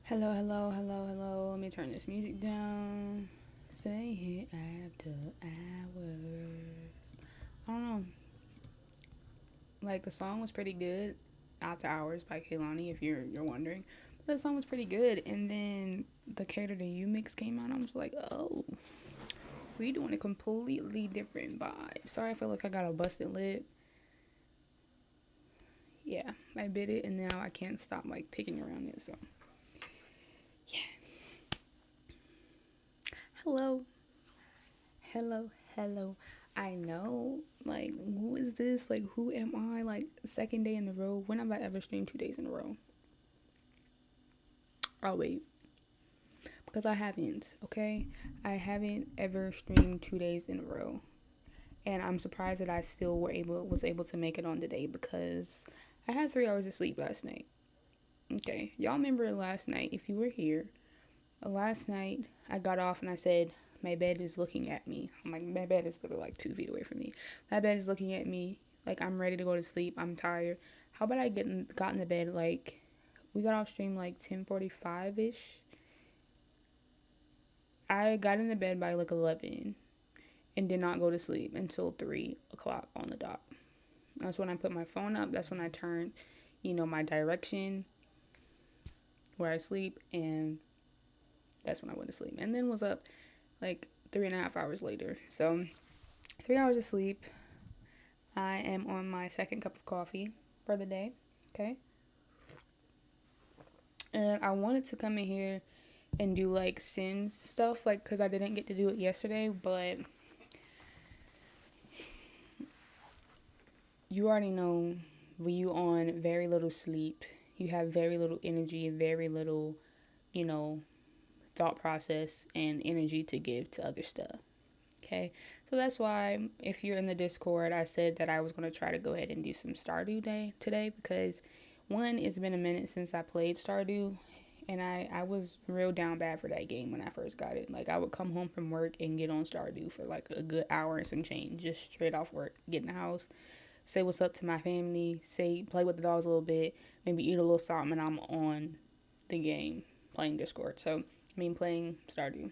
Hello, hello, hello, hello. Let me turn this music down. Say it after hours. I don't know. Like the song was pretty good. After Hours by Kehlani, if you're wondering. But the song was pretty good. And then the Cater to You mix came out. I was like, oh, we doing a completely different vibe. Sorry, I feel like I got a busted lip. Yeah, I bit it and now I can't stop like picking around it. So yeah. Hello, hello, hello. I know, like, who is this? Like, who am I? Like, second day in a row. When have I ever streamed 2 days in a row? Oh, wait. Because I haven't, okay? I haven't ever streamed 2 days in a row. And I'm surprised that I still was able to make it on today because I had 3 hours of sleep last night. Okay, y'all remember last night, if you were here, last night I got off and I said, my bed is looking at me. I'm like, my bed is literally like 2 feet away from me. My bed is looking at me. Like, I'm ready to go to sleep. I'm tired. How about got in the bed like, we got off stream like 10:45 ish. I got in the bed by like 11 and did not go to sleep until 3 o'clock on the dot. That's when I put my phone up. That's when I turned, my direction where I sleep, and that's when I went to sleep. And then was up like 3.5 hours later. So 3 hours of sleep. I am on my second cup of coffee for the day. Okay. And I wanted to come in here and do like sin stuff, like, because I didn't get to do it yesterday, but you already know when you on very little sleep, you have very little energy, very little, you know, thought process and energy to give to other stuff. Okay, so that's why if you're in the Discord, I said that I was going to try to go ahead and do some Stardew Day today because one, it's been a minute since I played Stardew, and I was real down bad for that game when I first got it. Like, I would come home from work and get on Stardew for like a good hour and some change, just straight off work, get in the house, say what's up to my family, say play with the dogs a little bit, maybe eat a little something, and I'm on the game playing Discord. So I mean playing Stardew.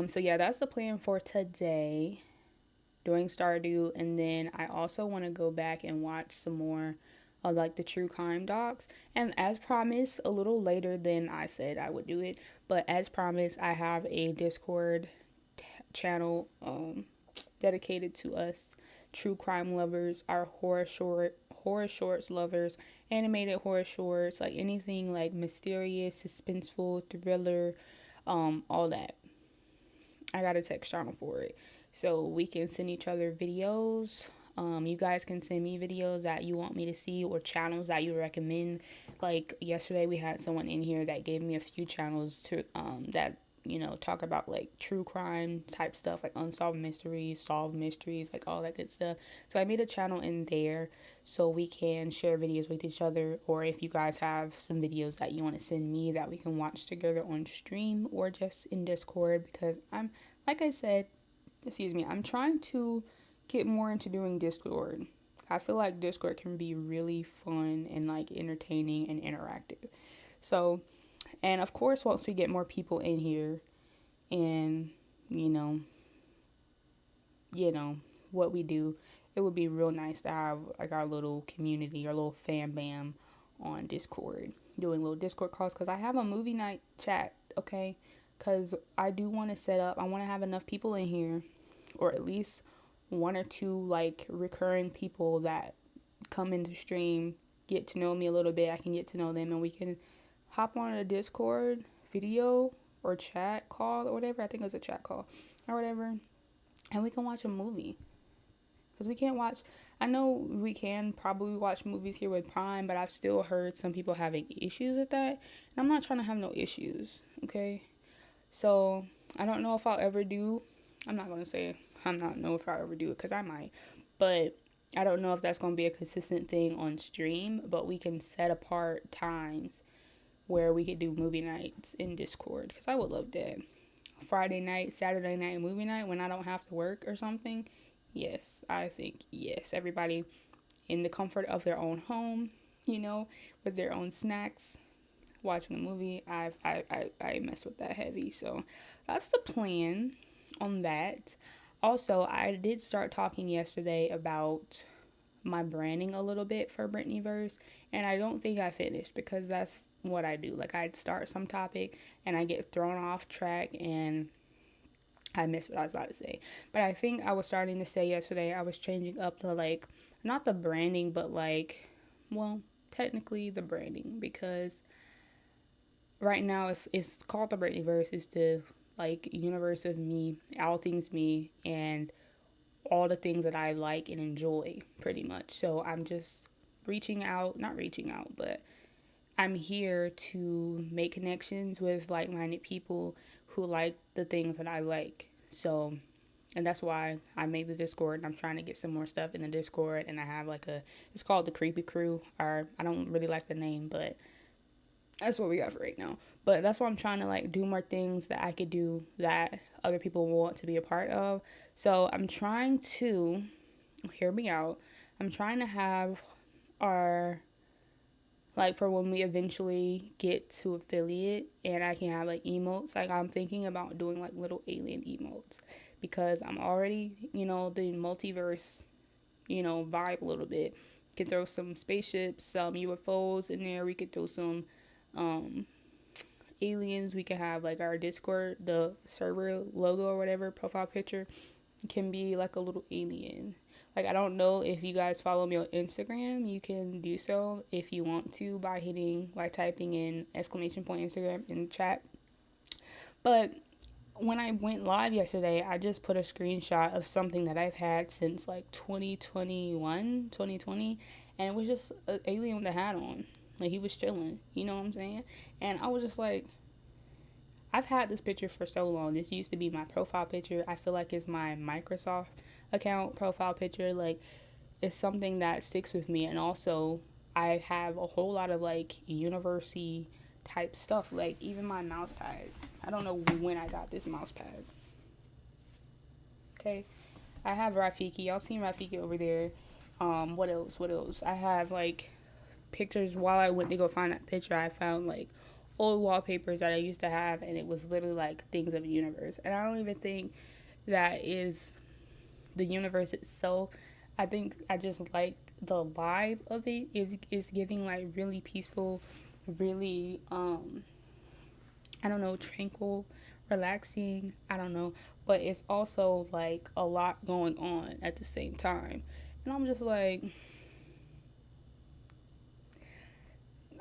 So yeah, that's the plan for today. Doing Stardew, and then I also want to go back and watch some more of like the true crime docs. And as promised, a little later than I said I would do it, but as promised, I have a Discord channel dedicated to us true crime lovers, our horror shorts lovers, animated horror shorts, like anything like mysterious, suspenseful, thriller, all that. I got a text channel for it. So we can send each other videos. You guys can send me videos that you want me to see or channels that you recommend. Like yesterday, we had someone in here that gave me a few channels to that talk about like true crime type stuff, like unsolved mysteries, solved mysteries, like all that good stuff. So I made a channel in there so we can share videos with each other, or if you guys have some videos that you want to send me that we can watch together on stream or just in Discord, because I'm, like I said, excuse me, I'm trying to get more into doing Discord. I feel like Discord can be really fun and like entertaining and interactive. So, and of course, once we get more people in here and, you know, you know, what we do, it would be real nice to have like our little community, our little fam bam on Discord, doing little Discord calls, because I have a movie night chat, okay? Because I do want to set up, I want to have enough people in here, or at least one or two like recurring people that come into stream, get to know me a little bit, I can get to know them, and we can hop on a Discord video or chat call or whatever. I think it was a chat call or whatever, and we can watch a movie. Because we can't watch, I know we can probably watch movies here with Prime, but I've still heard some people having issues with that. And I'm not trying to have no issues, okay? So I don't know if I'll ever do, I'm not going to say I'm not know if I'll ever do it because I might. But I don't know if that's going to be a consistent thing on stream, but we can set apart times where we could do movie nights in Discord, because I would love that. Friday night, Saturday night movie night when I don't have to work or something. Yes, I think yes. Everybody in the comfort of their own home, with their own snacks. watching a movie, I mess with that heavy. So that's the plan on that. Also, I did start talking yesterday about my branding a little bit for Brittneyverse, and I don't think I finished because that's what I do. Like, I'd start some topic and I get thrown off track and I missed what I was about to say. But I think I was starting to say yesterday I was changing up the, like, not the branding, but like, well, technically the branding, because right now it's called the Brittneyverse. It's the, like, universe of me, all things me, and all the things that I like and enjoy, pretty much. So I'm just reaching out, not reaching out, but I'm here to make connections with like minded people who like the things that I like. So, and that's why I made the Discord, and I'm trying to get some more stuff in the Discord. And I have like it's called the Creepy Crew, or I don't really like the name, but that's what we got for right now. But that's why I'm trying to like do more things that I could do that other people want to be a part of. So I'm trying to, hear me out, I'm trying to have our, like, for when we eventually get to affiliate and I can have like emotes, like I'm thinking about doing like little alien emotes, because I'm already, the multiverse, vibe a little bit. Could throw some spaceships, some UFOs in there. We could throw some um aliens. We could have like our Discord, the server logo or whatever, profile picture can be like a little alien. Like, I don't know if you guys follow me on Instagram. You can do so if you want to by hitting, like, typing in exclamation point Instagram in the chat. But when I went live yesterday, I just put a screenshot of something that I've had since like 2021, 2020, and it was just an alien with a hat on. Like, he was chilling, you know what I'm saying? And I was just like, I've had this picture for so long. This used to be my profile picture. I feel like it's my Microsoft account profile picture. Like, it's something that sticks with me. And also, I have a whole lot of like university type stuff. Like, even my mouse pad. I don't know when I got this mouse pad. Okay. I have Rafiki. Y'all seen Rafiki over there. What else? What else? I have like pictures. While I went to go find that picture, I found like old wallpapers that I used to have, and it was literally like things of the universe. And I don't even think that is the universe itself. I think I just like the vibe of it. It is giving like really peaceful, really I don't know, tranquil, relaxing. I don't know, but it's also like a lot going on at the same time. And I'm just like,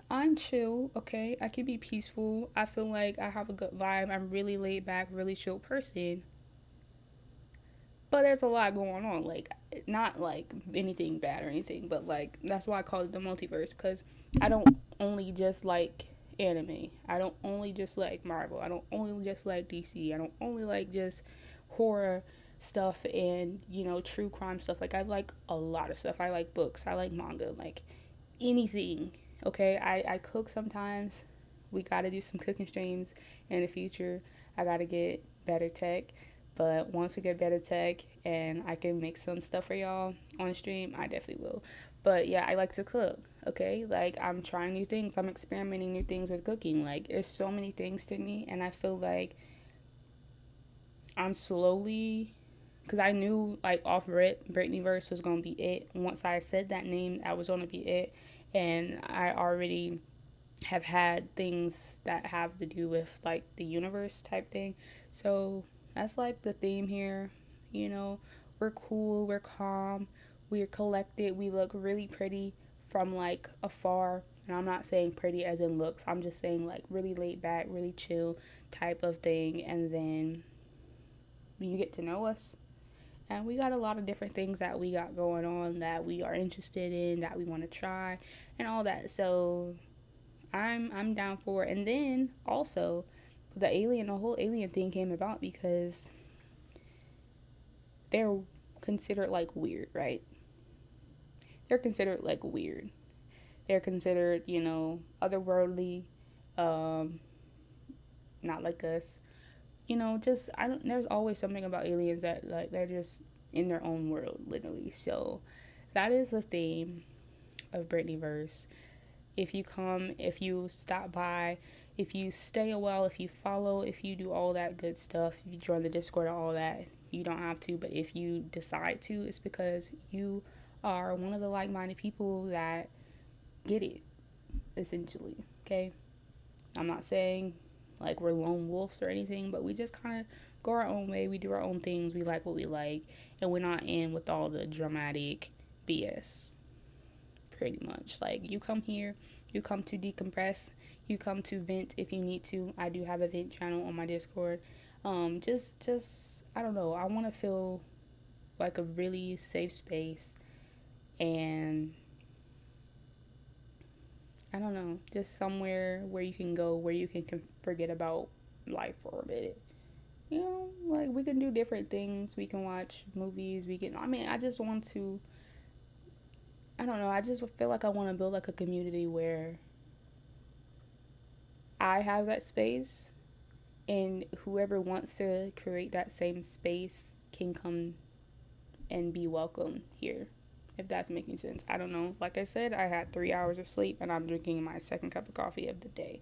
I'm chill, okay? I can be peaceful. I feel like I have a good vibe. I'm really laid back, really chill person. But there's a lot going on. Like, not like anything bad or anything, but like, that's why I call it the multiverse, because I don't only just like anime. I don't only just like Marvel. I don't only just like DC. I don't only like just horror stuff and, true crime stuff. Like, I like a lot of stuff. I like books. I like manga. Like, anything. Okay, I cook sometimes. We gotta do some cooking streams in the future. I gotta get better tech. But once we get better tech and I can make some stuff for y'all on stream, I definitely will. But yeah, I like to cook. Okay, like, I'm trying new things. I'm experimenting new things with cooking. Like, there's so many things to me, and I feel like I'm slowly, because I knew like off rip Brittneyverse was gonna be it. Once I said that name, that was gonna be it, and I already have had things that have to do with like the universe type thing. So that's like the theme here. You know, we're cool, we're calm, we're collected, we look really pretty from like afar. And I'm not saying pretty as in looks, I'm just saying like really laid back, really chill type of thing. And then you get to know us. And we got a lot of different things that we got going on that we are interested in, that we want to try, and all that. So I'm down for it. And then also the whole alien thing came about because they're considered like weird, right? They're considered like weird. They're considered, otherworldly, um, not like us. Just I don't. There's always something about aliens that like they're just in their own world, literally. So that is the theme of Brittneyverse. If you come, if you stop by, if you stay a while, if you follow, if you do all that good stuff, if you join the Discord and all that, you don't have to, but if you decide to, it's because you are one of the like-minded people that get it, essentially. Okay, I'm not saying like we're lone wolves or anything, but we just kind of go our own way. We do our own things. We like what we like, and we're not in with all the dramatic BS. Pretty much, like, you come here, you come to decompress, you come to vent if you need to. I do have a vent channel on my Discord. Just I don't know. I want to feel like a really safe space, and I don't know, just somewhere where you can go, where you can forget about life for a minute. You know, like, we can do different things. We can watch movies. We can, I mean, I just want to, I don't know, I just feel like I want to build like a community where I have that space, and whoever wants to create that same space can come and be welcome here, if that's making sense. I don't know. Like I said, I had 3 hours of sleep and I'm drinking my second cup of coffee of the day.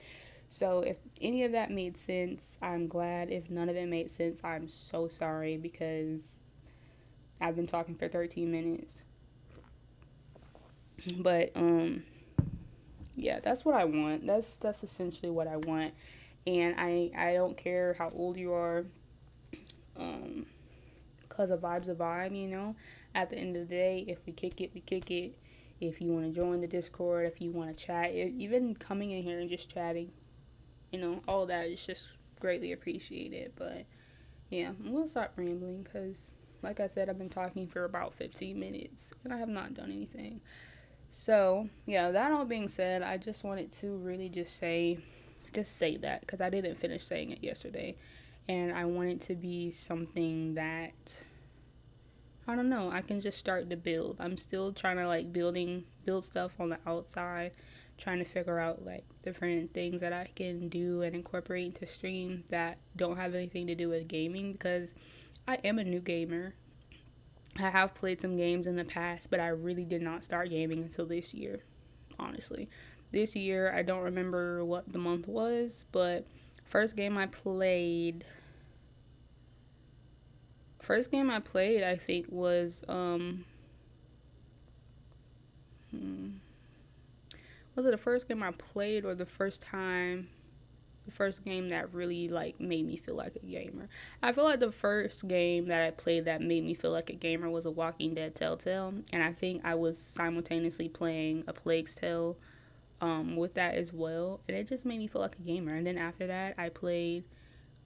So if any of that made sense, I'm glad. If none of it made sense, I'm so sorry, because I've been talking for 13 minutes. But yeah, that's what I want. That's essentially what I want. And I don't care how old you are. Cause a vibe's a vibe, you know. At the end of the day, if we kick it, we kick it. If you want to join the Discord, if you want to chat, even coming in here and just chatting, you know, all that is just greatly appreciated. But yeah, I'm gonna stop rambling, because like I said, I've been talking for about 15 minutes and I have not done anything. So yeah, that all being said, I just wanted to really just say that, because I didn't finish saying it yesterday, and I want it to be something that, I don't know, I can just start to build. I'm still trying to like build stuff on the outside, trying to figure out like different things that I can do and incorporate into stream that don't have anything to do with gaming, because I am a new gamer. I have played some games in the past, but I really did not start gaming until this year, honestly. This year, I don't remember what the month was, but first game I played, I think was was it the first game I played, or the first game that really like made me feel like a gamer? I feel like the first game that I played that made me feel like a gamer was a Walking Dead Telltale, and I think I was simultaneously playing a Plague's Tale with that as well, and it just made me feel like a gamer. And then after that, I played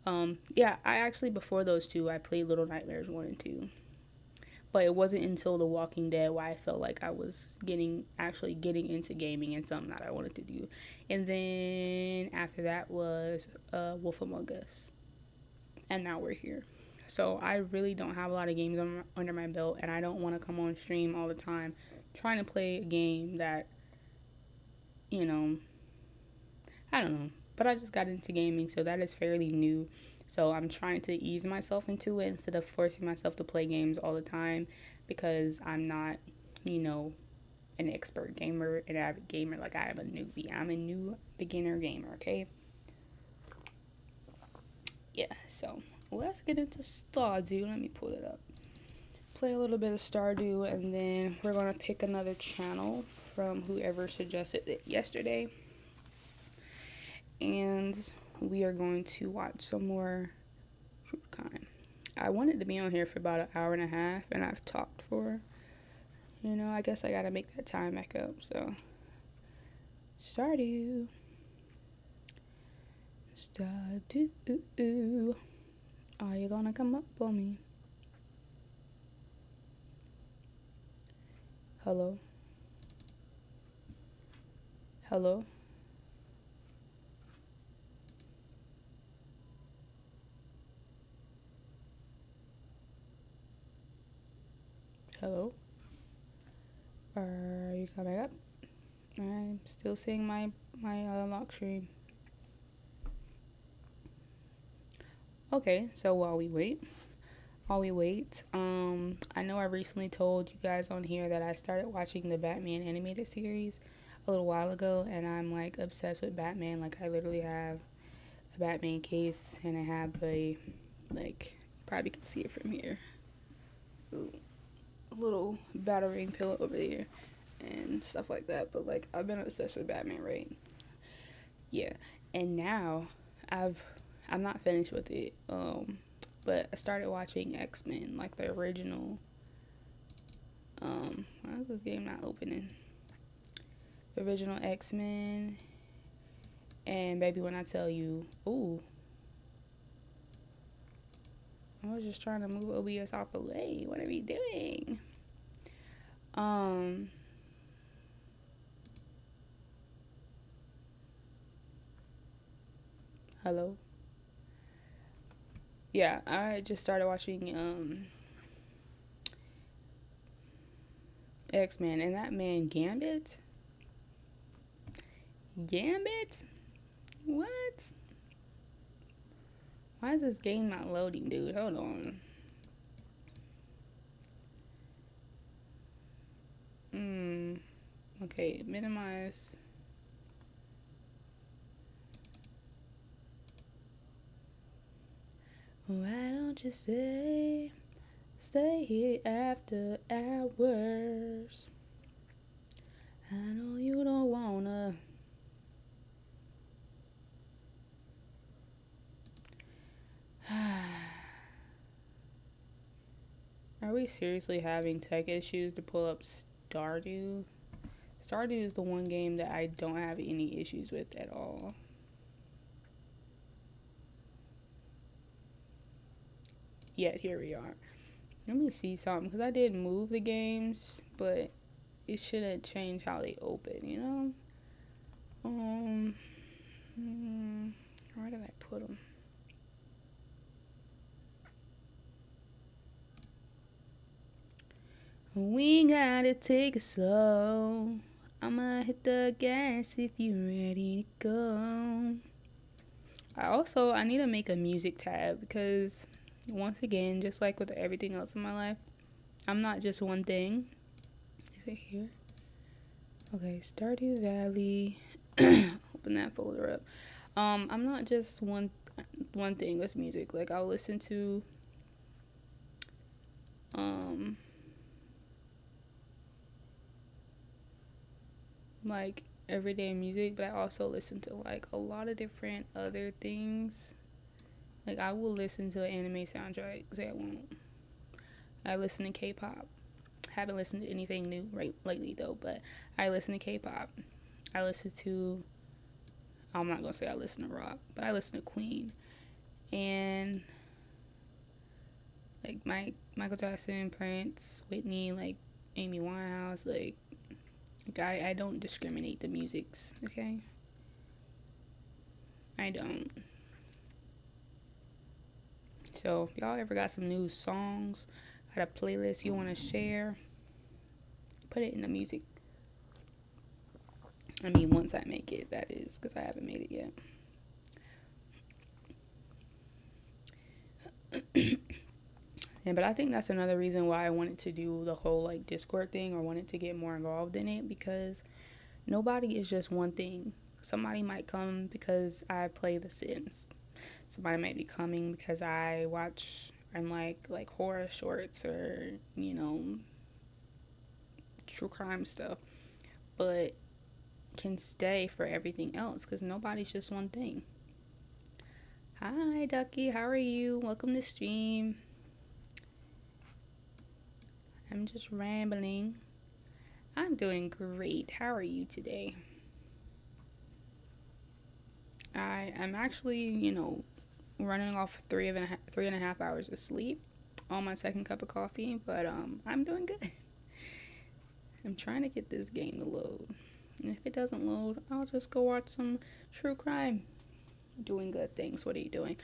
I actually, before those two, I played Little Nightmares 1 and 2. But it wasn't until The Walking Dead why I felt like I was getting into gaming and something that I wanted to do. And then after that was Wolf Among Us. And now we're here. So I really don't have a lot of games under my belt, and I don't want to come on stream all the time trying to play a game that, you know, I don't know. But I just got into gaming, so that is fairly new. So I'm trying to ease myself into it instead of forcing myself to play games all the time, because I'm not, you know, an expert gamer, an avid gamer. Like, I am a newbie. I'm a new beginner gamer, okay? Yeah, so let's get into Stardew. Let me pull it up. Play a little bit of Stardew, and then we're going to pick another channel from whoever suggested it yesterday. And we are going to watch some more true crime. I wanted to be on here for about an hour and a half, and I've talked for, you know, I guess I gotta make that time back up. So, Stardew. Are you gonna come up for me? Hello? Hello? Hello? Are you coming up? I'm still seeing my lock screen. Okay, so while we wait, I know I recently told you guys on here that I started watching the Batman animated series. a little while ago, and I'm like obsessed with Batman. Like I literally have a Batman case, and I have a like probably can see it from here. Ooh, a little battering pillow over there and stuff like that. But like I've been obsessed with Batman, right? Yeah. And now I've I'm not finished with it. But I started watching X-Men, like the original. Why is this game not opening? The original X-Men. And baby, when I tell you, ooh, I was just trying to move OBS out the way. What are we doing? Um, Hello. Yeah, I just started watching X-Men, and that man Gambit. Gambit? What? Why is this game not loading, dude? Hold on. Okay, minimize. Why don't you stay here after hours? I know you don't wanna. Are we seriously having tech issues to pull up Stardew? Stardew is the one game that I don't have any issues with at all. Yet here we are. Let me see something, because I did move the games, but it shouldn't change how they open, you know? Where did I put them? We gotta take it slow. I'ma hit the gas if you're ready to go. I need to make a music tab, because once again, just like with everything else in my life, I'm not just one thing. Is it here? Okay, Stardew Valley. Open that folder up. I'm not just one thing with music. Like I'll listen to like everyday music, but I also listen to like a lot of different other things. Like I will listen to an anime soundtrack, I won't. I listen to K-pop. Haven't listened to anything new right lately though, but I listen to K-pop. I listen to I'm not gonna say I listen to rock, but I listen to Queen and like Michael Jackson, Prince, Whitney, like Amy Winehouse, like I don't discriminate the musics, okay? I don't. So if y'all ever got some new songs, got a playlist you want to share, put it in the music. I mean, once I make it, that is, because I haven't made it yet. Yeah, but I think that's another reason why I wanted to do the whole like Discord thing, or wanted to get more involved in it, because nobody is just one thing. Somebody might come because I play The Sims. Somebody might be coming because I watch and like horror shorts, or true crime stuff, but can stay for everything else, because nobody's just one thing. Hi Ducky, how are you? Welcome to stream. I'm just rambling. I'm doing great. How are you today? I'm actually, running off three and a half hours of sleep on my second cup of coffee, but I'm doing good. I'm trying to get this game to load. And if it doesn't load, I'll just go watch some true crime. Doing good things. What are you doing?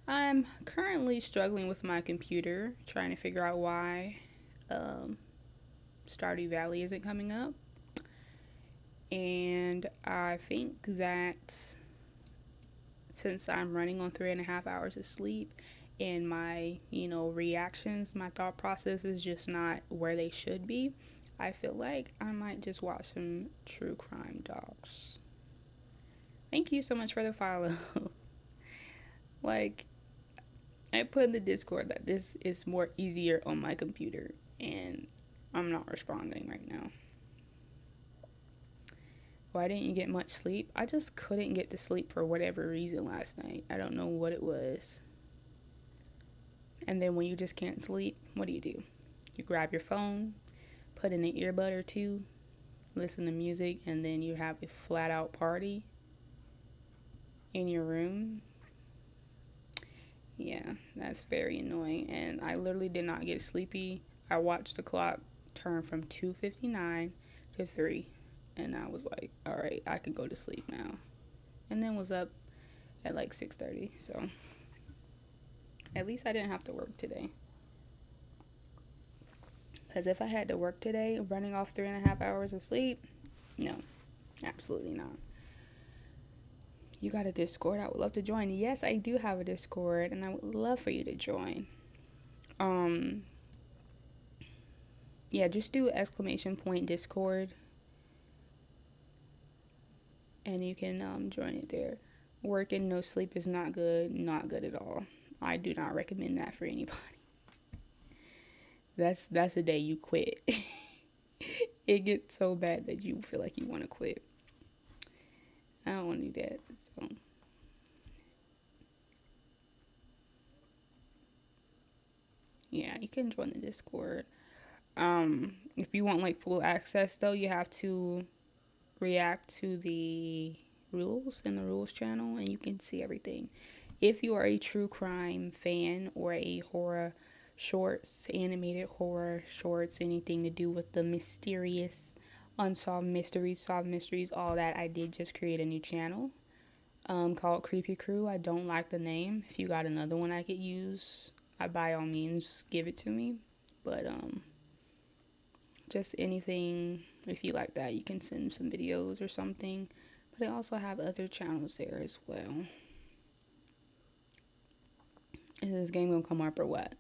I'm currently struggling with my computer, trying to figure out why Stardew Valley isn't coming up. And I think that since I'm running on 3.5 hours of sleep, and my reactions, my thought process is just not where they should be, I feel like I might just watch some true crime docs. Thank you so much for the follow. Like, I put in the Discord that this is more easier on my computer, and I'm not responding right now. Why didn't you get much sleep? I just couldn't get to sleep for whatever reason last night. I don't know what it was. And then when you just can't sleep, what do? You grab your phone, put in an earbud or two, listen to music, and then you have a flat out party in your room. Yeah, that's very annoying. And I literally did not get sleepy. I watched the clock turn from 2:59 to 3, and I was like, all right, I can go to sleep now. And then was up at like 6:30. So at least I didn't have to work today. Because if I had to work today, running off 3.5 hours of sleep, no, absolutely not. You got a Discord? I would love to join. Yes, I do have a Discord, and I would love for you to join. Yeah, just do !Discord, and you can join it there. Working no sleep is not good at all. I do not recommend that for anybody. That's the day you quit. It gets so bad that you feel like you want to quit. I don't want to do that. So yeah, you can join the Discord. If you want like full access though, you have to react to the rules in the rules channel, and you can see everything. If you are a true crime fan or a horror shorts, animated horror shorts, anything to do with the mysterious, unsolved mysteries, solved mysteries, all that, I did just create a new channel called Creepy Crew. I don't like the name. If you got another one I could use, by all means give it to me. But just anything, if you like that, you can send some videos or something. But I also have other channels there as well. Is this game gonna come up or what?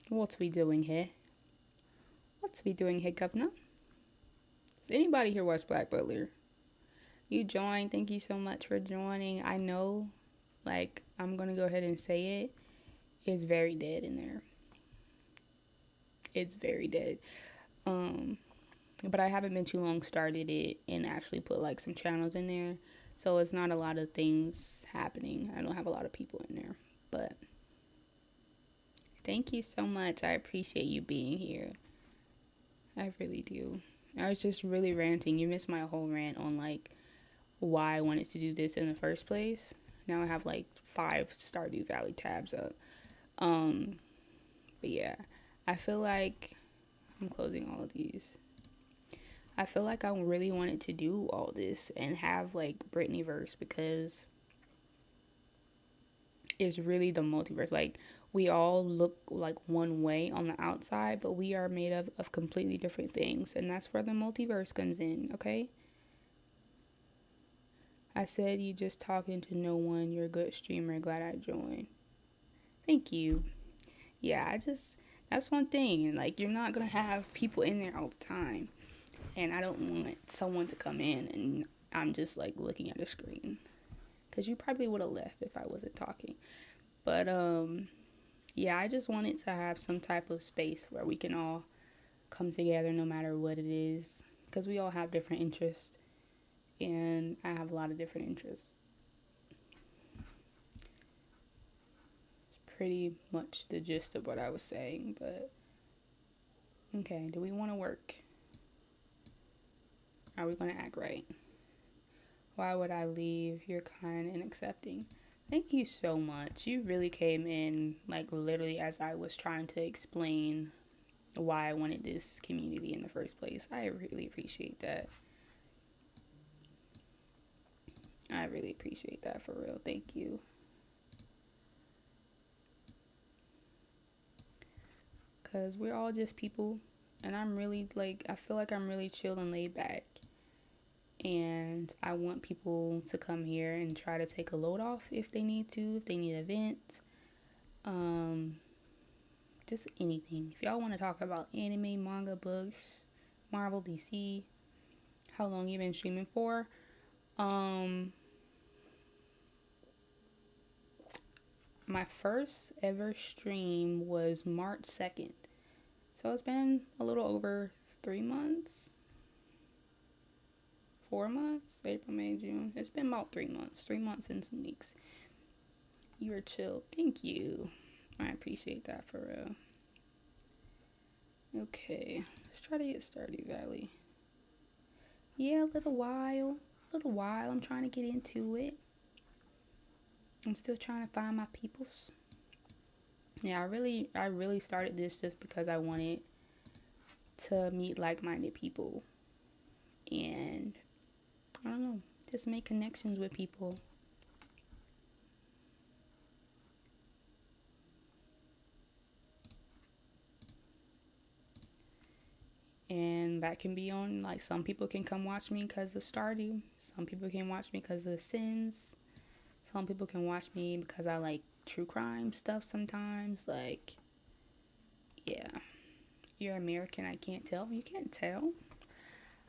What's we doing here? What's we doing here, governor? Does anybody here watch Black Butler? You joined. Thank you so much for joining. I know, like, I'm gonna go ahead and say it. It's very dead in there. It's very dead. But I haven't been too long started it and actually put like some channels in there. So it's not a lot of things happening. I don't have a lot of people in there. But thank you so much. I appreciate you being here. I really do. I was just really ranting. You missed my whole rant on like why I wanted to do this in the first place. Now I have like 5 Stardew Valley tabs up. But yeah, I feel like I'm closing all of these. I feel like I really wanted to do all this and have like Brittneyverse, because it's really the multiverse. Like, we all look like one way on the outside, but we are made up of completely different things, and that's where the multiverse comes in, okay? I said you just talking to no one. You're a good streamer. Glad I joined. Thank you. Yeah, that's one thing. And like, you're not gonna have people in there all the time. And I don't want someone to come in and I'm just like looking at a screen. Because you probably would have left if I wasn't talking. But yeah, I just wanted to have some type of space where we can all come together no matter what it is. Because we all have different interests. And I have a lot of different interests. It's pretty much the gist of what I was saying. But okay, do we want to work? Are we going to act right? Why would I leave? You're kind and accepting. Thank you so much. You really came in, like, literally as I was trying to explain why I wanted this community in the first place. I really appreciate that. I really appreciate that, for real. Thank you. Because we're all just people. And I'm really, like, I feel like I'm really chill and laid back. And I want people to come here and try to take a load off if they need to, if they need a vent. Just anything. If y'all want to talk about anime, manga, books, Marvel, DC, how long you been streaming for? My first ever stream was March 2nd. So it's been a little over 3 months. 4 months? April, May, June. It's been about 3 months. 3 months and some weeks. You were chill. Thank you. I appreciate that for real. Okay. Let's try to get Stardew Valley. Yeah, a little while. I'm trying to get into it. I'm still trying to find my peoples. Yeah, I really started this just because I wanted to meet like-minded people. And I don't know, just make connections with people. And that can be on, like, some people can come watch me because of Stardew. Some people can watch me because of Sims. Some people can watch me because I like true crime stuff sometimes. Like, yeah. You're American, I can't tell. You can't tell.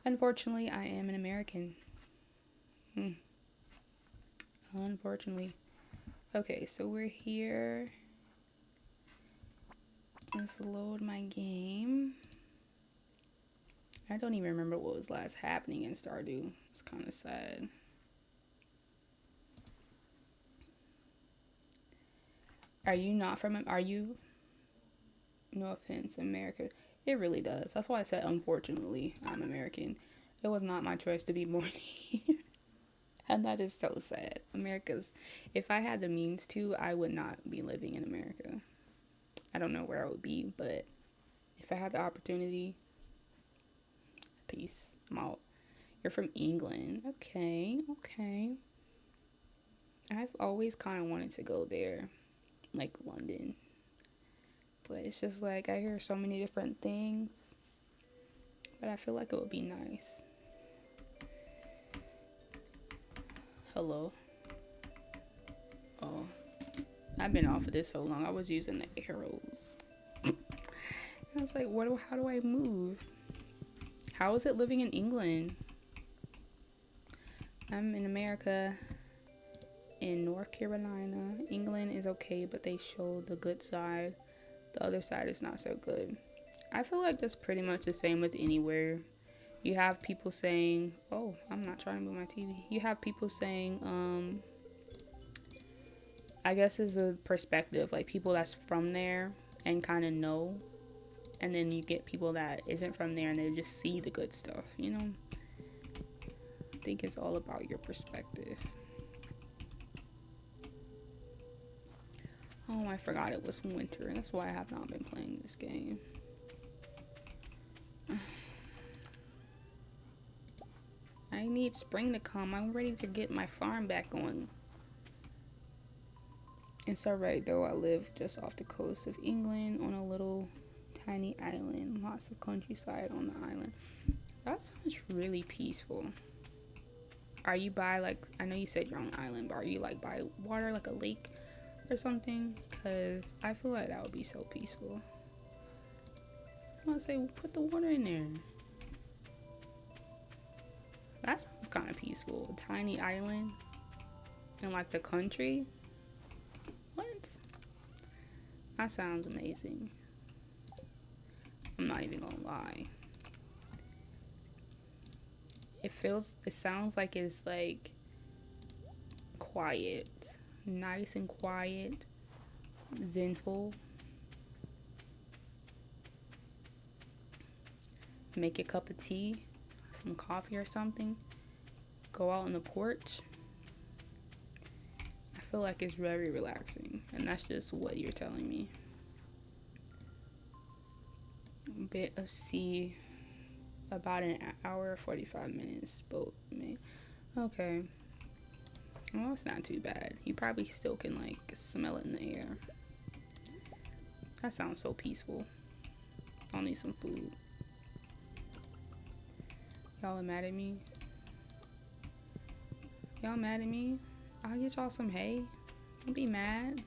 Unfortunately, I am an American. Unfortunately. Okay, so we're here. Let's load my game. I don't even remember what was last happening in Stardew. It's kind of sad. Are you, no offense, America? It really does. That's why I said, unfortunately, I'm American. It was not my choice to be born here. And that is so sad. If I had the means to, I would not be living in America. I don't know where I would be, but if I had the opportunity, peace. I'm out. You're from England. Okay. I've always kind of wanted to go there, like London. But it's just like, I hear so many different things. But I feel like it would be nice. Hello. Oh. I've been off of this so long. I was using the arrows. I was like, how do I move? How is it living in England? I'm in America, in North Carolina. England is okay, but they show the good side. The other side is not so good. I feel like that's pretty much the same with anywhere. You have people saying, oh, I'm not trying to move my TV. You have people saying, I guess it's a perspective, like people that's from there and kind of know. And then you get people that isn't from there and they just see the good stuff, you know? I think it's all about your perspective. Oh, I forgot it was winter. That's why I have not been playing this game. I need spring to come. I'm ready to get my farm back going. It's alright though. I live just off the coast of England on a little tiny island. Lots of countryside on the island. That sounds really peaceful. Are you by, like, I know you said you're on an island, but are you like by water, like a lake or something? Because I feel like that would be so peaceful. I'm gonna say, well, put the water in there. That sounds kind of peaceful. A tiny island in like the country. What? That sounds amazing. I'm not even gonna lie. It sounds like it's like quiet, nice and quiet, zenful. Make a cup of tea, some coffee or something. Go out on the porch. I feel like it's very relaxing, and that's just what you're telling me. A bit of sea. About an hour, 45 minutes boat. Okay. Well, it's not too bad. You probably still can like smell it in the air. That sounds so peaceful. I'll need some food. Y'all are mad at me? Y'all mad at me? I'll get y'all some hay. Don't be mad.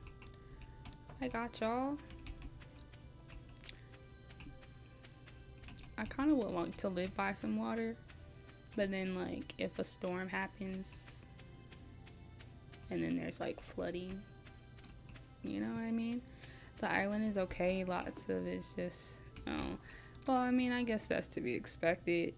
I got y'all. I kind of would want to live by some water, but then like if a storm happens and then there's like flooding, you know what I mean? The island is okay, lots of it's just, oh, well, I mean, I guess that's to be expected.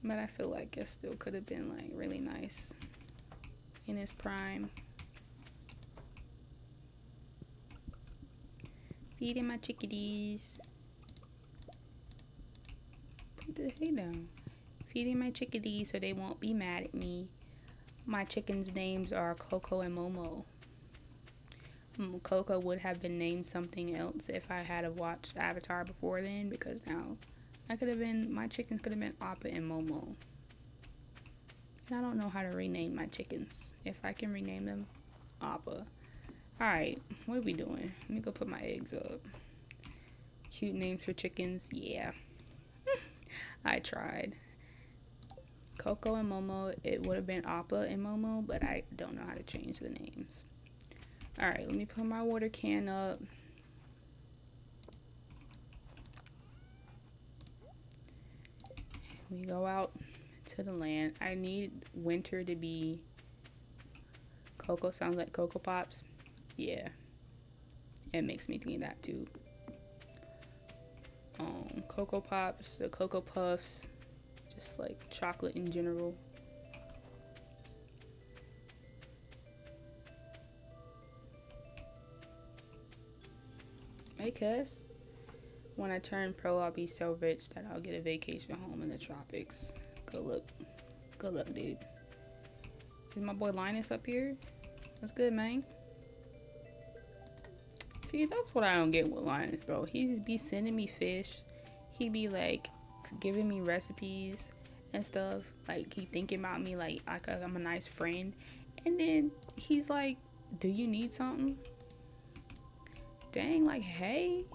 But I feel like it still could have been like really nice in its prime. Feeding my chickadees. Put the hay down. Feeding my chickadees so they won't be mad at me. My chickens' names are Coco and Momo. Coco would have been named something else if I had watched Avatar before then, because now I could have been, my chickens could have been Appa and Momo. And I don't know how to rename my chickens. If I can rename them, Appa. Alright, what are we doing? Let me go put my eggs up. Cute names for chickens, yeah. I tried. Coco and Momo, it would have been Appa and Momo, but I don't know how to change the names. Alright, let me put my water can up. We go out to the land. I need winter to be... Cocoa sounds like Cocoa Pops. Yeah. It makes me think of that too. Cocoa Pops, the Cocoa Puffs, just like chocolate in general. Hey, cuz. When I turn pro, I'll be so rich that I'll get a vacation home in the tropics. Good luck. Good luck, dude. Is my boy Linus up here? That's good, man. See, that's what I don't get with Linus, bro. He be sending me fish. He be like giving me recipes and stuff. Like he thinking about me like I'm a nice friend. And then he's like, do you need something? Dang, like, hey.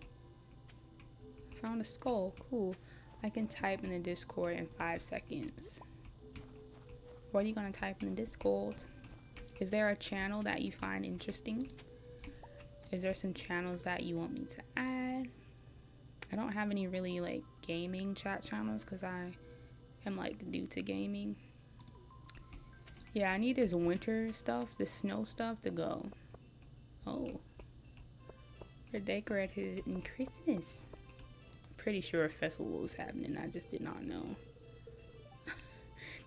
Found a skull. Cool. I can type in the Discord in 5 seconds. What are you gonna type in the Discord? Is there a channel that you find interesting? Is there some channels that you want me to add? I don't have any really like gaming chat channels because I am like new to gaming. Yeah, I need this winter stuff, the snow stuff to go. Oh. We're decorated in Christmas. Pretty sure a festival is happening. I just did not know.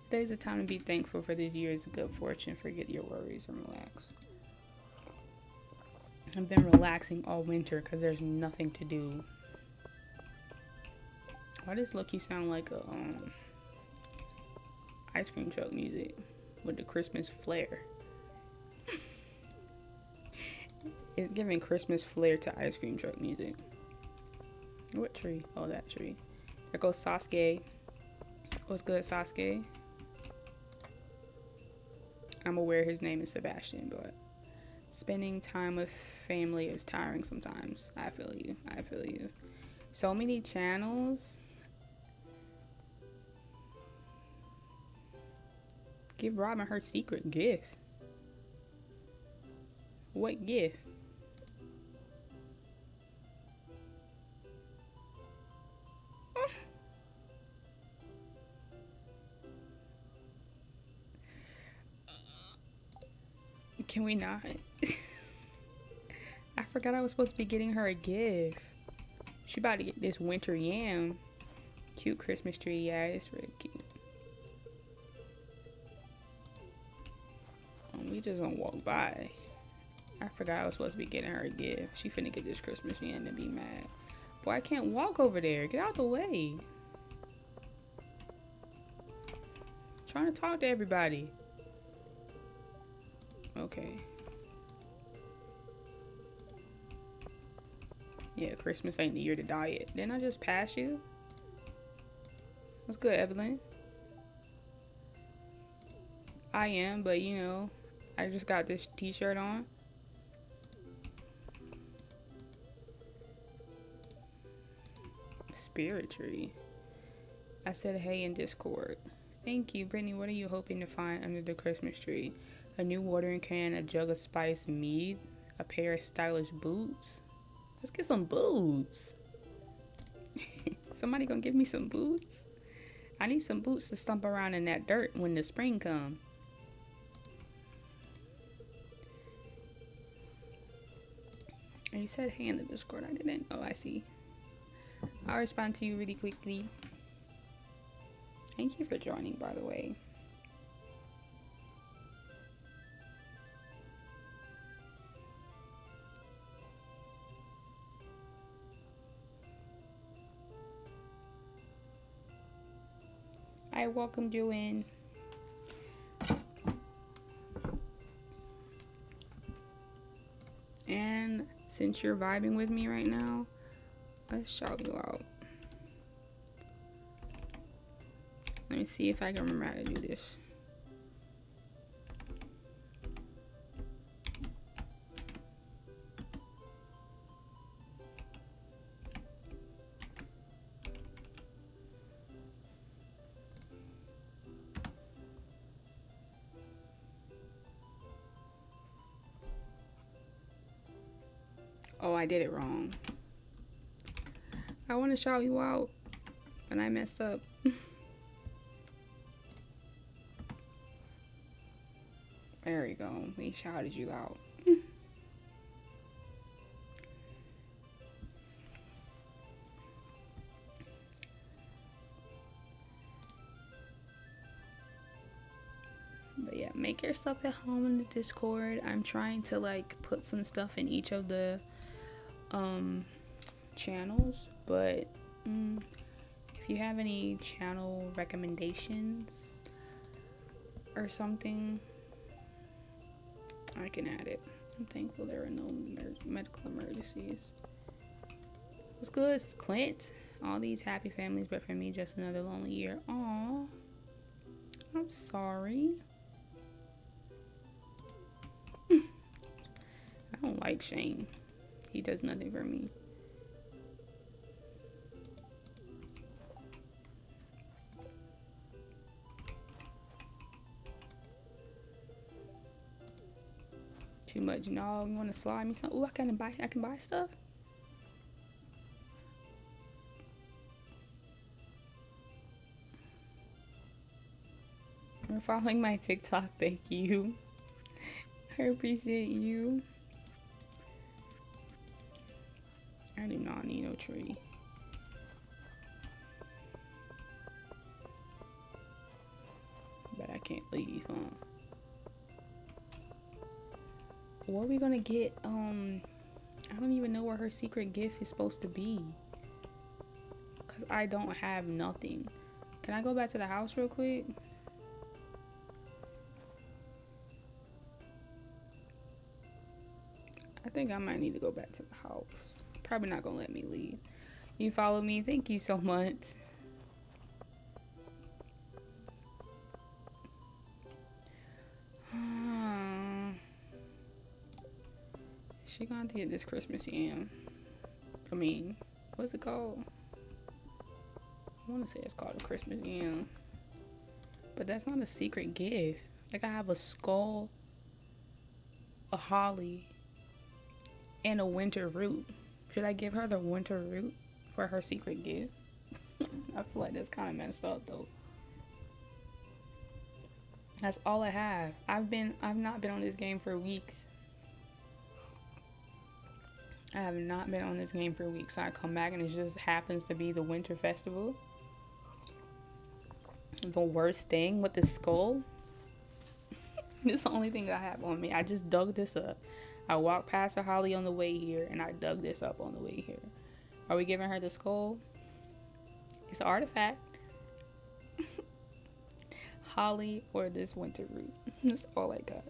Today's a time to be thankful for this year's good fortune. Forget your worries and relax. I've been relaxing all winter because there's nothing to do. Why does Loki sound like a ice cream truck music with the Christmas flair? It's giving Christmas flair to ice cream truck music. What tree? Oh, that tree. There goes Sasuke. What's good, Sasuke? I'm aware his name is Sebastian, but spending time with family is tiring sometimes. I feel you. I feel you. So many channels. Give Robin her secret gift. What gift? Can we not? I forgot I was supposed to be getting her a gift. She about to get this winter yam. Cute Christmas tree. Yeah, it's really cute. We just gonna walk by. I forgot I was supposed to be getting her a gift. She finna get this Christmas yam and be mad. Boy, I can't walk over there. Get out the way. I'm trying to talk to everybody. Okay. Yeah, Christmas ain't the year to die yet. Didn't I just pass you? What's good, Evelyn? I am, but you know, I just got this t-shirt on. Spirit tree. I said hey in Discord. Thank you, Brittany. What are you hoping to find under the Christmas tree? A new watering can, a jug of spiced mead, a pair of stylish boots. Let's get some boots. Somebody gonna give me some boots? I need some boots to stomp around in that dirt when the spring comes. You said hey in the Discord. I didn't. Oh, I see. I'll respond to you really quickly. Thank you for joining, by the way. I welcomed you in. And since you're vibing with me right now, let's shout you out. Let me see if I can remember how to do this. Oh, I did it wrong. I want to shout you out, but I messed up. There we go. We shouted you out. But yeah, make yourself at home in the Discord. I'm trying to like put some stuff in each of the channels, but if you have any channel recommendations or something, I can add it. I'm thankful there are no medical emergencies. What's good, Clint? All these happy families, but for me, just another lonely year. Aw, I'm sorry. I don't like Shane. He does nothing for me. Too much, you know. You want to slide me something? Ooh, I can buy stuff. You're following my TikTok. Thank you. I appreciate you. I do not need no tree. But I can't leave, huh? What are we gonna get? I don't even know where her secret gift is supposed to be. Cause I don't have nothing. Can I go back to the house real quick? I think I might need to go back to the house. Probably not gonna let me leave. You follow me? Thank you so much. She gonna get this Christmas yam. I mean, what's it called? I want to say it's called a Christmas yam. But that's not a secret gift. Like, I have a skull, a holly, and a winter root. Should I give her the winter root for her secret gift? I feel like that's kind of messed up though. That's all I have. I've not been on this game for weeks. I have not been on this game for weeks. So I come back and it just happens to be the winter festival. The worst thing with the skull. This is the only thing I have on me. I just dug this up. I walked past the holly on the way here, and I dug this up on the way here. Are we giving her the skull? It's an artifact. Holly or this winter root. That's all I got.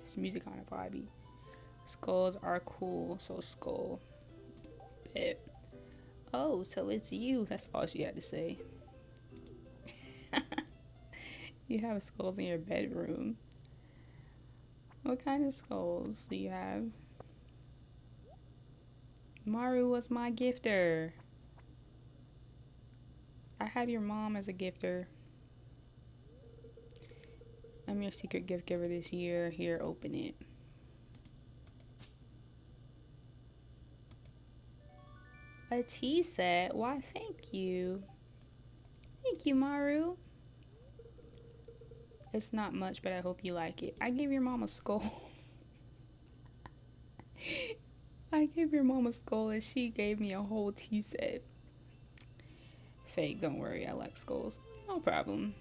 This music on a vibey. Skulls are cool, so skull. Bet. Oh, so it's you. That's all she had to say. You have skulls in your bedroom. What kind of skulls do you have? Maru was my gifter. I had your mom as a gifter. I'm your secret gift giver this year. Here, open it. A tea set? Why, thank you. Thank you, Maru. It's not much, but I hope you like it. I gave your mom a skull. I gave your mom a skull and she gave me a whole tea set. Fake, don't worry, I like skulls. No problem.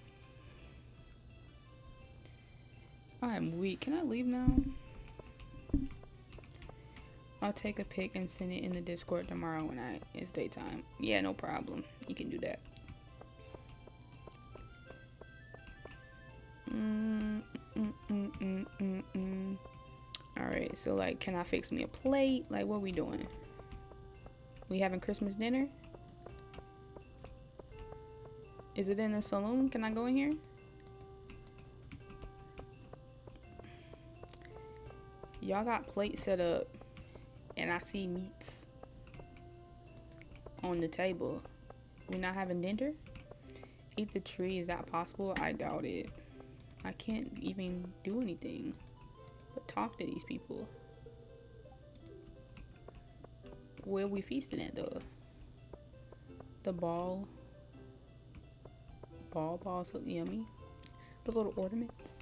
I'm weak. Can I leave now? I'll take a pic and send it in the Discord tomorrow when it's daytime. Yeah, no problem. You can do that. Alright, so like, can I fix me a plate? Like, what are we doing? We having Christmas dinner? Is it in the saloon? Can I go in here? Y'all got plates set up and I see meats on the table. We not having dinner? Eat the tree, is that possible? I doubt it. I can't even do anything but talk to these people. Where we feasting at though? The balls look yummy. The little ornaments.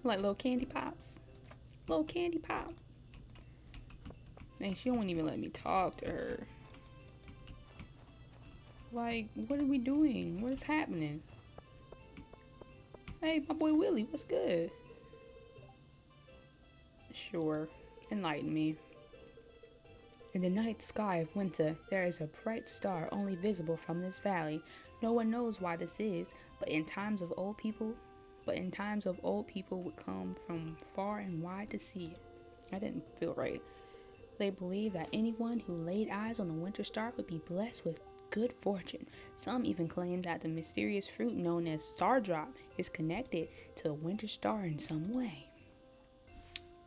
Like little candy pops. Little candy pop. And she won't even let me talk to her. Like, what are we doing? What is happening? Hey, my boy Willie, what's good? Sure, enlighten me. In the night sky of winter, there is a bright star only visible from this valley. No one knows why this is, but in times of old people would come from far and wide to see it. I didn't feel right. They believe that anyone who laid eyes on the winter star would be blessed with good fortune. Some even claim that the mysterious fruit known as star drop is connected to the winter star in some way.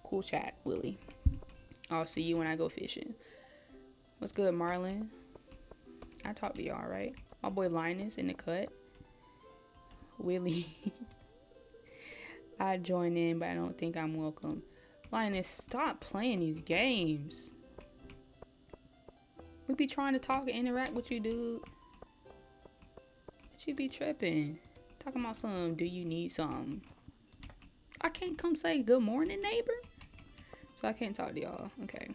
Cool chat, Willie. I'll see you when I go fishing. What's good, Marlon? I talked to y'all, right? My boy Linus in the cut. Willie. I join in, but I don't think I'm welcome. Linus, stop playing these games. We be trying to talk and interact with you, dude. But you be tripping. Talking about some, do you need something? I can't come say good morning, neighbor. So I can't talk to y'all. Okay.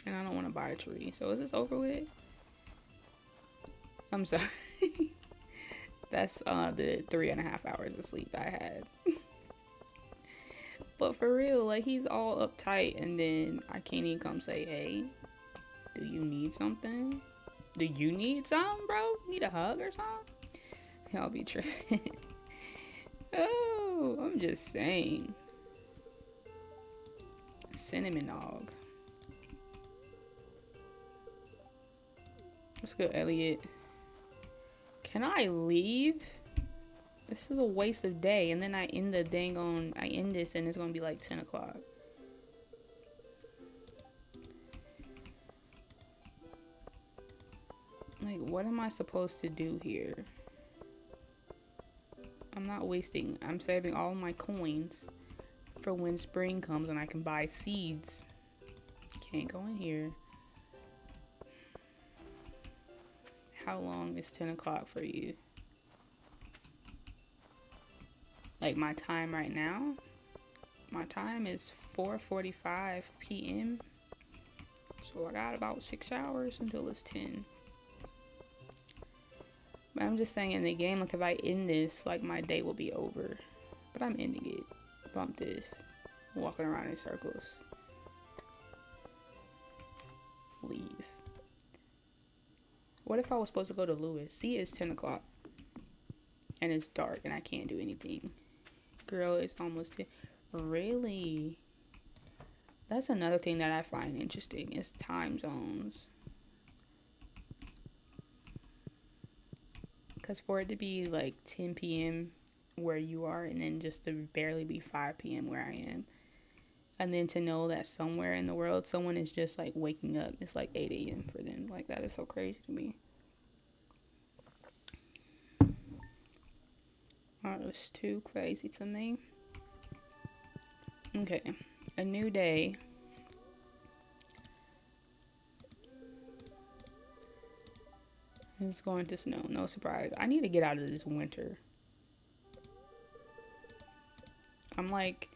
And I don't want to buy a tree. So is this over with? I'm sorry. That's the 3.5 hours of sleep I had. But for real, like, he's all uptight and then I can't even come say, hey, do you need something? Do you need something, bro? Need a hug or something? Y'all be tripping. Oh, I'm just saying. Cinnamon dog. What's good, Elliot? Can I leave? This is a waste of day. And then I end this and it's gonna be like 10 o'clock. Like, what am I supposed to do here? I'm not wasting. I'm saving all my coins for when spring comes and I can buy seeds. Can't go in here. How long is 10 o'clock for you? Like, my time right now? My time is 4:45 p.m. So I got about 6 hours until it's 10. But I'm just saying, in the game, like, if I end this, like, my day will be over. But I'm ending it. Bump this. Walking around in circles. Leave. What if I was supposed to go to Lewis? See, it's 10 o'clock. And it's dark and I can't do anything. Girl, it's almost 10. Really? That's another thing that I find interesting is time zones. Because for it to be like 10 p.m. where you are and then just to barely be 5 p.m. where I am, And then to know that somewhere in the world someone is just like waking up, it's like 8 a.m. for them. Like, that is so crazy to me. That was too crazy to me. Okay, a new day. It's going to snow. No surprise. I need to get out of this winter. I'm like,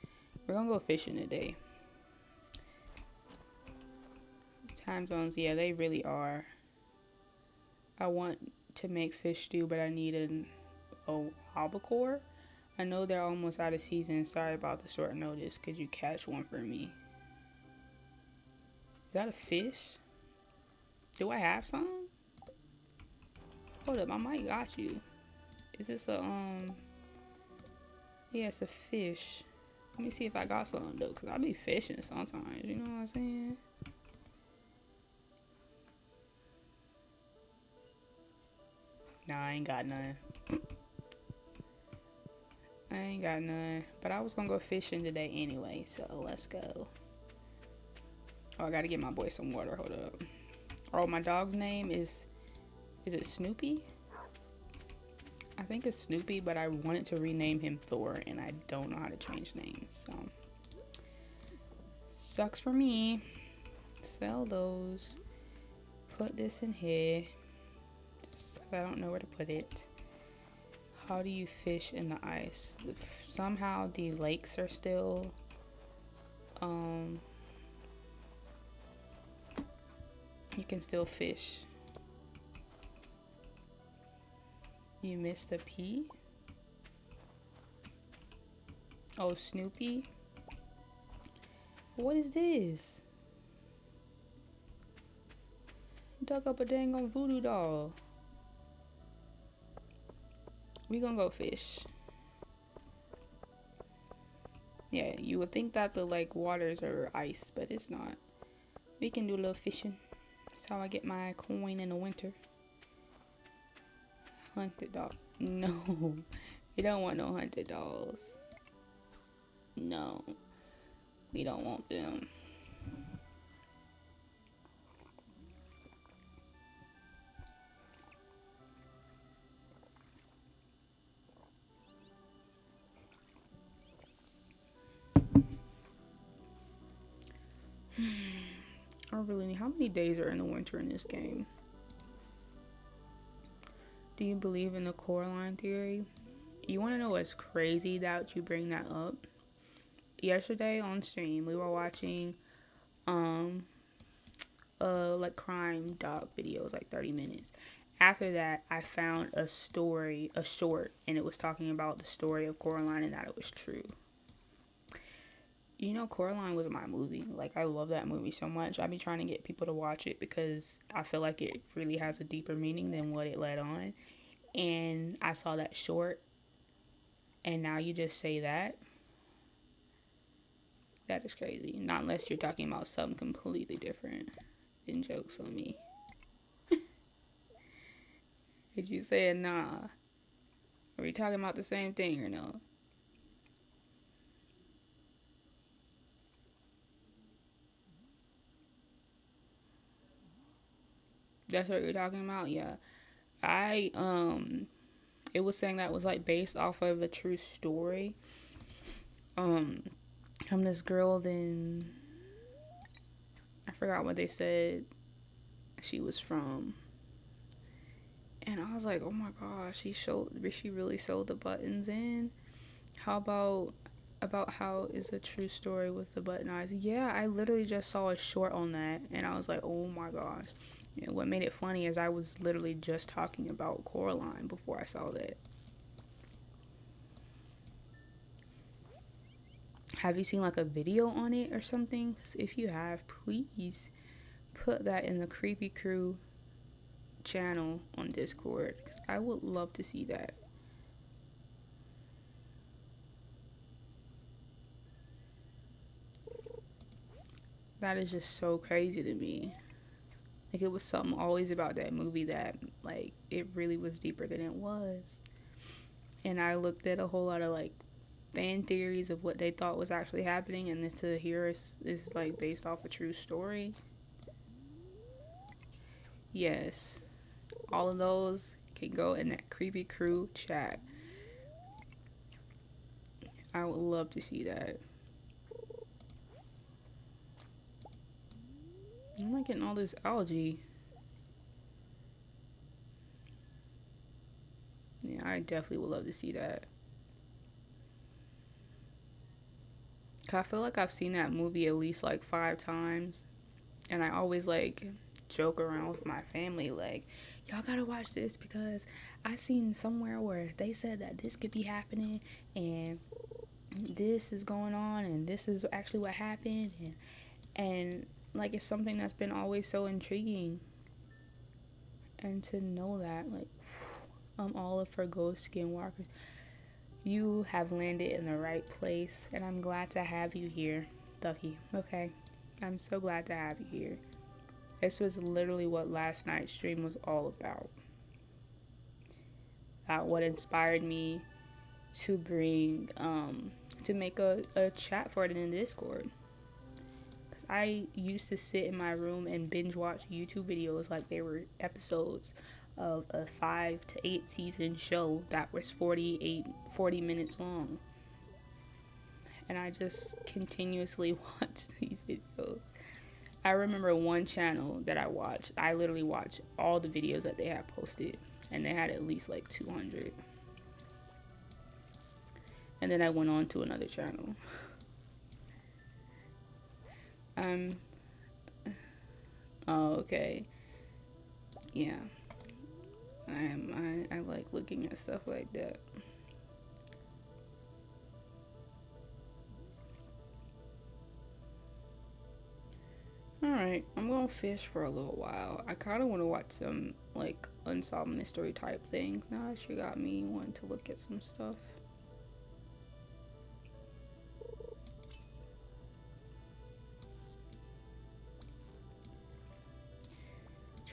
we're gonna go fishing today. Time zones, yeah, they really are. I want to make fish stew, but I need an albacore. I know they're almost out of season. Sorry about the short notice. Could you catch one for me? Is that a fish? Do I have some? Hold up, I might got you. Is this a yeah, it's a fish. Let me see if I got some though, cause I be fishing sometimes. You know what I'm saying? Nah, I ain't got none. I ain't got none. But I was gonna go fishing today anyway, so let's go. Oh, I gotta get my boy some water. Hold up. Oh, my dog's name is it Snoopy? I think it's Snoopy, but I wanted to rename him Thor, and I don't know how to change names, so sucks for me. Sell those. Put this in here. Just 'cause I don't know where to put it. How do you fish in the ice? Somehow the lakes are still you can still fish. You missed a P? Oh, Snoopy? What is this? Dug up a dang on voodoo doll. We gonna go fish. Yeah, you would think that the like waters are ice, but it's not. We can do a little fishing. That's how I get my coin in the winter. Hunted doll. No, we don't want no hunted dolls. No, we don't want them. I really need. How many days are in the winter in this game? Do you believe in the Coraline theory? You want to know what's crazy that you bring that up? Yesterday on stream, we were watching like crime doc videos, like 30 minutes. After that, I found a short, and it was talking about the story of Coraline and that it was true. You know, Coraline was my movie. Like, I love that movie so much. I be trying to get people to watch it because I feel like it really has a deeper meaning than what it let on. And I saw that short, and now you just say that. That is crazy. Not unless you're talking about something completely different than jokes on me. Did you say nah? Are we talking about the same thing or no? That's what you're talking about? Yeah. It was saying that was like based off of a true story. From this girl, then I forgot what they said she was from. And I was like, oh my gosh, she really sewed the buttons in. How about how is a true story with the button eyes? Yeah, I literally just saw a short on that, and I was like, oh my gosh. And what made it funny is I was literally just talking about Coraline before I saw that. Have you seen like a video on it or something? 'Cause if you have, please put that in the Creepy Crew channel on Discord, because I would love to see that. That is just so crazy to me. Like, it was something always about that movie that, like, it really was deeper than it was. And I looked at a whole lot of, like, fan theories of what they thought was actually happening, and then to hear is like based off a true story. Yes, all of those can go in that creepy crew chat. I would love to see that. I'm not getting all this algae. Yeah, I definitely would love to see that. I feel like I've seen that movie at least like 5 times, and I always like joke around with my family like, y'all gotta watch this because I seen somewhere where they said that this could be happening and this is going on and this is actually what happened, and like it's something that's been always so intriguing, and to know that like all of her ghost skinwalkers, you have landed in the right place, and I'm glad to have you here, Ducky. Okay, I'm so glad to have you here. This was literally what last night's stream was all about. What inspired me to bring to make a chat for it in Discord. I used to sit in my room and binge watch YouTube videos like they were episodes of a 5 to 8 season show that was 40 minutes long. And I just continuously watched these videos. I remember one channel that I watched. I literally watched all the videos that they had posted, and they had at least like 200. And then I went on to another channel. Oh, okay. Yeah. I like looking at stuff like that. Alright, I'm gonna fish for a little while. I kind of want to watch some like Unsolved Mystery type things. Now that you got me wanting to look at some stuff.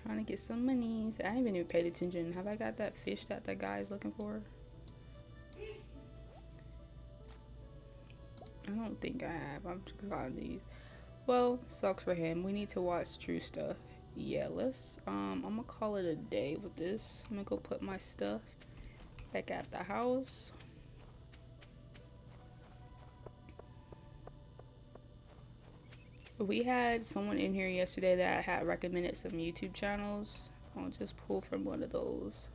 Trying to get some monies. I haven't even paid attention. Have I got that fish that the guy is looking for? I don't think I have. I'm just on these. Well, sucks for him. We need to watch True Stuff. Yeah, let's I'm gonna call it a day with this. I'm gonna go put my stuff back at the house. We had someone in here yesterday that had recommended some YouTube channels. I'll just pull from one of those.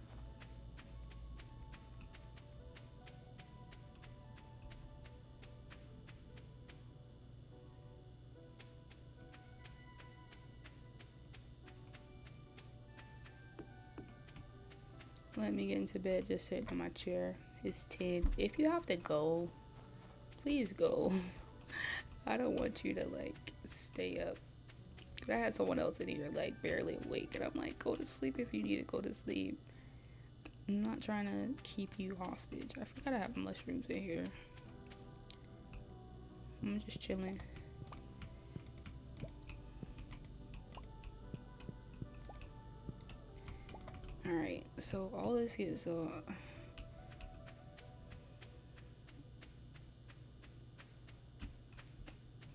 Let me get into bed, just sitting in my chair. It's 10. If you have to go, please go. I don't want you to like stay up. Cause I had someone else in here like barely awake, and I'm like, go to sleep if you need to go to sleep. I'm not trying to keep you hostage. I forgot I have mushrooms in here. I'm just chilling. Alright, so all this is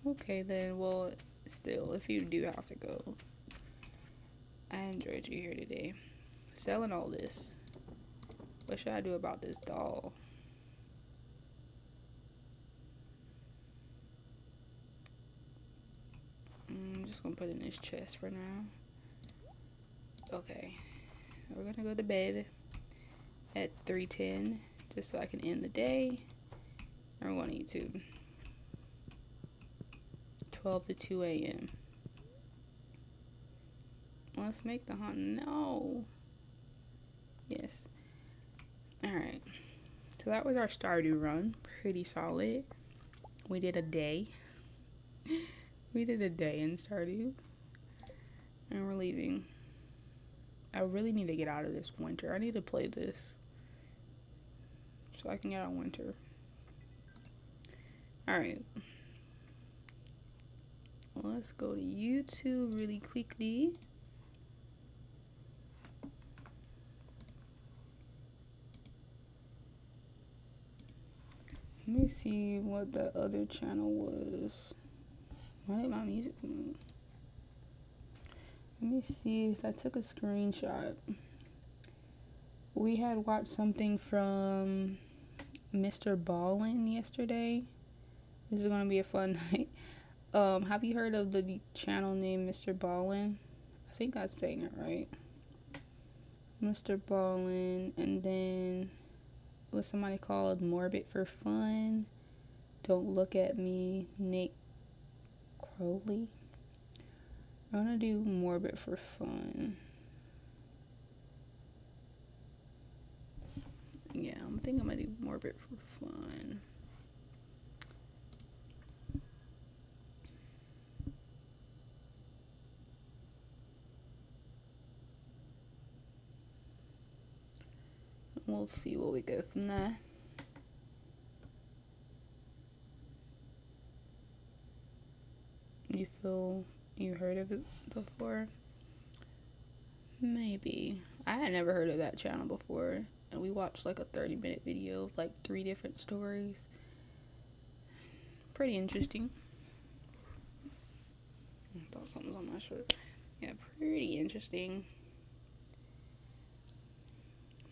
okay then, well, still, if you do have to go, I enjoyed you here today. Selling all this. What should I do about this doll? I'm just gonna put it in this chest for now. Okay, we're gonna go to bed at 3:10 just so I can end the day. Or 1:82. 12 to 2 a.m. Let's make the hunt. No. Yes. Alright. So that was our Stardew run. Pretty solid. We did a day. We did a day in Stardew. And we're leaving. I really need to get out of this winter. I need to play this so I can get out of winter. Alright. Let's go to YouTube really quickly. Let me see what the other channel was. Why did my music come on? Let me see if I took a screenshot. We had watched something from Mr. Ballin yesterday. This is gonna be a fun night. Have you heard of the channel named Mr. Ballin? I think I'm saying it right. Mr. Ballin, and then it was somebody called Morbid for Fun. Don't Look at Me, Nick Crowley. I'm gonna do Morbid for Fun. Yeah, I think I'm gonna do Morbid for Fun. We'll see what we get from there. You feel you heard of it before? Maybe. I had never heard of that channel before. And we watched like a 30-minute video of like 3 different stories. Pretty interesting. I thought something was on my shirt. Yeah, pretty interesting.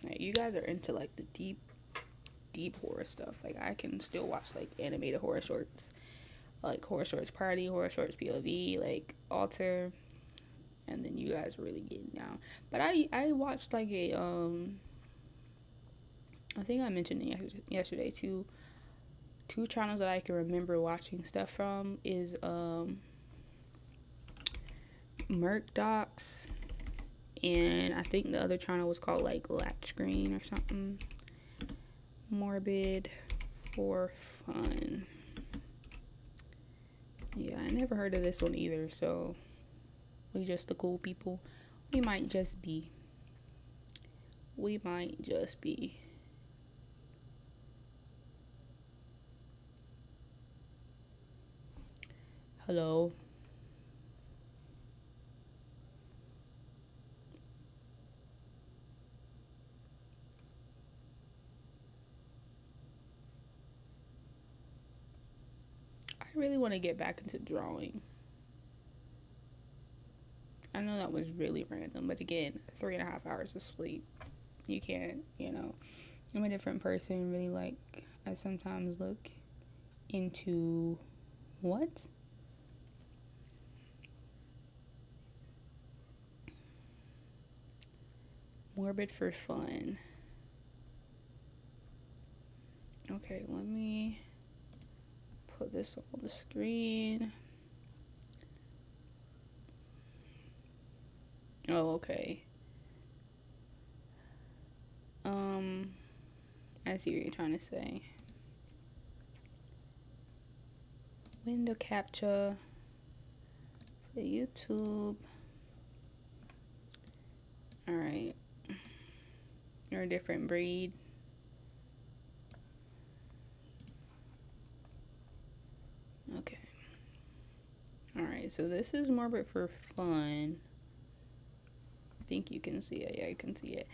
Like, you guys are into like the deep horror stuff. Like, I can still watch like animated horror shorts. Like horror shorts party, horror shorts POV, like alter. And then you guys really getting down. But I watched like a I think I mentioned it yesterday too. 2 channels that I can remember watching stuff from is Merc Docs, and I think the other channel was called like Latch Screen or something. Morbid for Fun. Yeah, I never heard of this one either, so we just the cool people. We might just be. Hello. I really want to get back into drawing. I know that was really random, but again, 3.5 hours of sleep. You can't, I'm a different person. Really, like, I sometimes look into what? Morbid for Fun. Okay, let me put this on the screen. Oh, okay. I see what you're trying to say. Window capture for YouTube. Alright. You're a different breed. Okay. Alright, so this is Morbid for Fun. I think you can see it. Yeah, you can see it.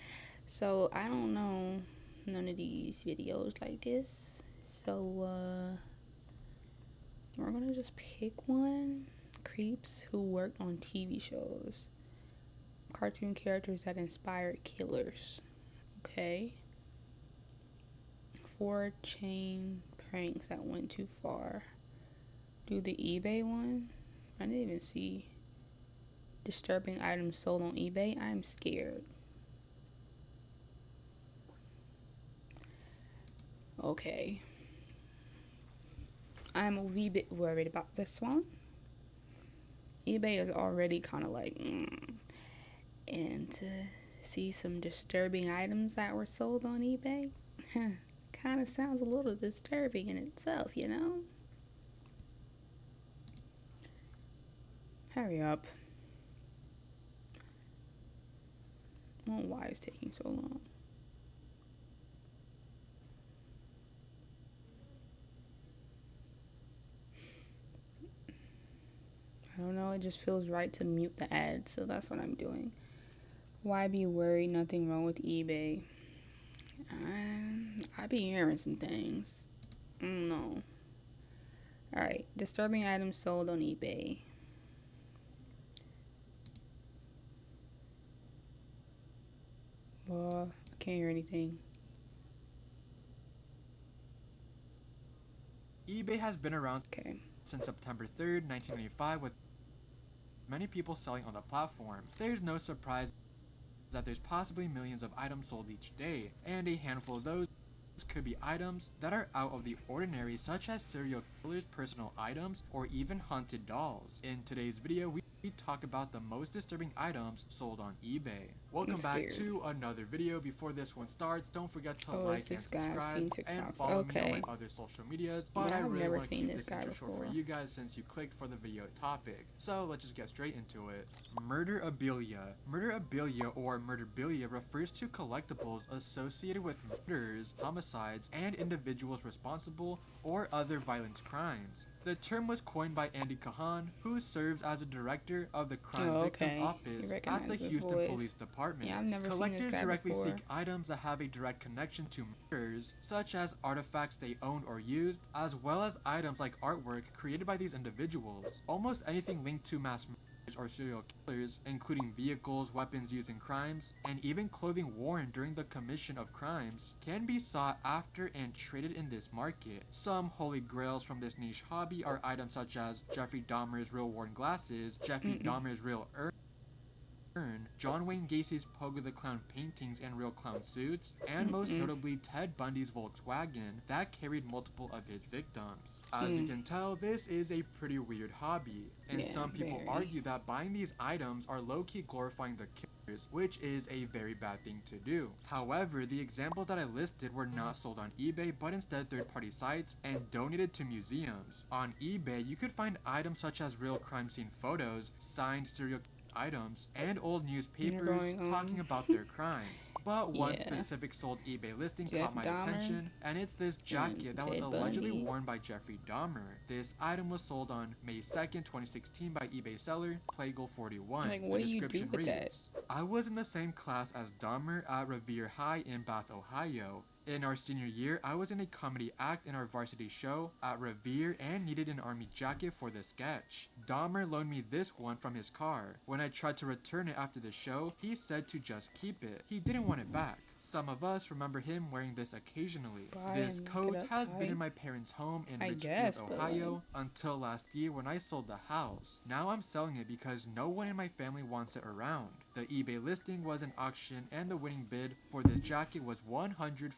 So, I don't know none of these videos like this. So, we're gonna just pick one. Creeps who worked on TV shows. Cartoon characters that inspired killers. Okay. 4 chain pranks that went too far. Do the eBay one. I didn't even see disturbing items sold on eBay. I'm scared. Okay. I'm a wee bit worried about this one. eBay is already kind of like, and to see some disturbing items that were sold on eBay, kind of sounds a little disturbing in itself, Hurry up. I don't know why it's taking so long. I don't know, it just feels right to mute the ads, so that's what I'm doing. Why be worried? Nothing wrong with eBay. I be hearing some things. No. Alright. Disturbing items sold on eBay. I can't hear anything. eBay has been around Okay. since September 3rd, 1995, with many people selling on the platform. There's no surprise that there's possibly millions of items sold each day, and a handful of those could be items that are out of the ordinary, such as serial killers' personal items or even haunted dolls. In today's video, we talk about the most disturbing items sold on eBay. Welcome back to another video. Before this one starts, don't forget to like and subscribe and follow me on my other social medias. But I really want to keep this intro short for you guys since you clicked for the video topic. So let's just get straight into it. Murderabilia. Murderabilia or murderabilia refers to collectibles associated with murders, homicides, and individuals responsible or other violent crimes. The term was coined by Andy Kahan, who serves as a director of the Crime Victims Office at the Houston Police Department. Yeah, I've never Collectors seen this guy directly before. seek items that have a direct connection to murders, such as artifacts they owned or used, as well as items like artwork created by these individuals. Almost anything linked to mass murders or serial killers, including vehicles, weapons used in crimes, and even clothing worn during the commission of crimes, can be sought after and traded in this market. Some holy grails from this niche hobby are items such as Jeffrey Dahmer's real worn glasses, Jeffrey Dahmer's real urn, John Wayne Gacy's Pogo the Clown paintings and real clown suits, and most notably Ted Bundy's Volkswagen that carried multiple of his victims. As you can tell, this is a pretty weird hobby, and some people argue that buying these items are low-key glorifying the killers, which is a very bad thing to do. However, the examples that I listed were not sold on eBay, but instead third-party sites and donated to museums. On eBay, you could find items such as real crime scene photos, signed serial items, and old newspapers talking about their crimes. But one specific sold eBay listing caught my attention, and it's this jacket that was allegedly worn by Jeffrey Dahmer. This item was sold on May 2nd, 2016 by eBay seller Plagle41. Like, what do you do with that? I was in the same class as Dahmer at Revere High in Bath, Ohio. In our senior year, I was in a comedy act in our varsity show at Revere and needed an army jacket for the sketch. Dahmer loaned me this one from his car. When I tried to return it after the show, he said to just keep it. He didn't want it back. Some of us remember him wearing this occasionally. This coat has been in my parents' home in Richfield, Ohio until last year when I sold the house. Now I'm selling it because no one in my family wants it around. The eBay listing was an auction and the winning bid for this jacket was $150.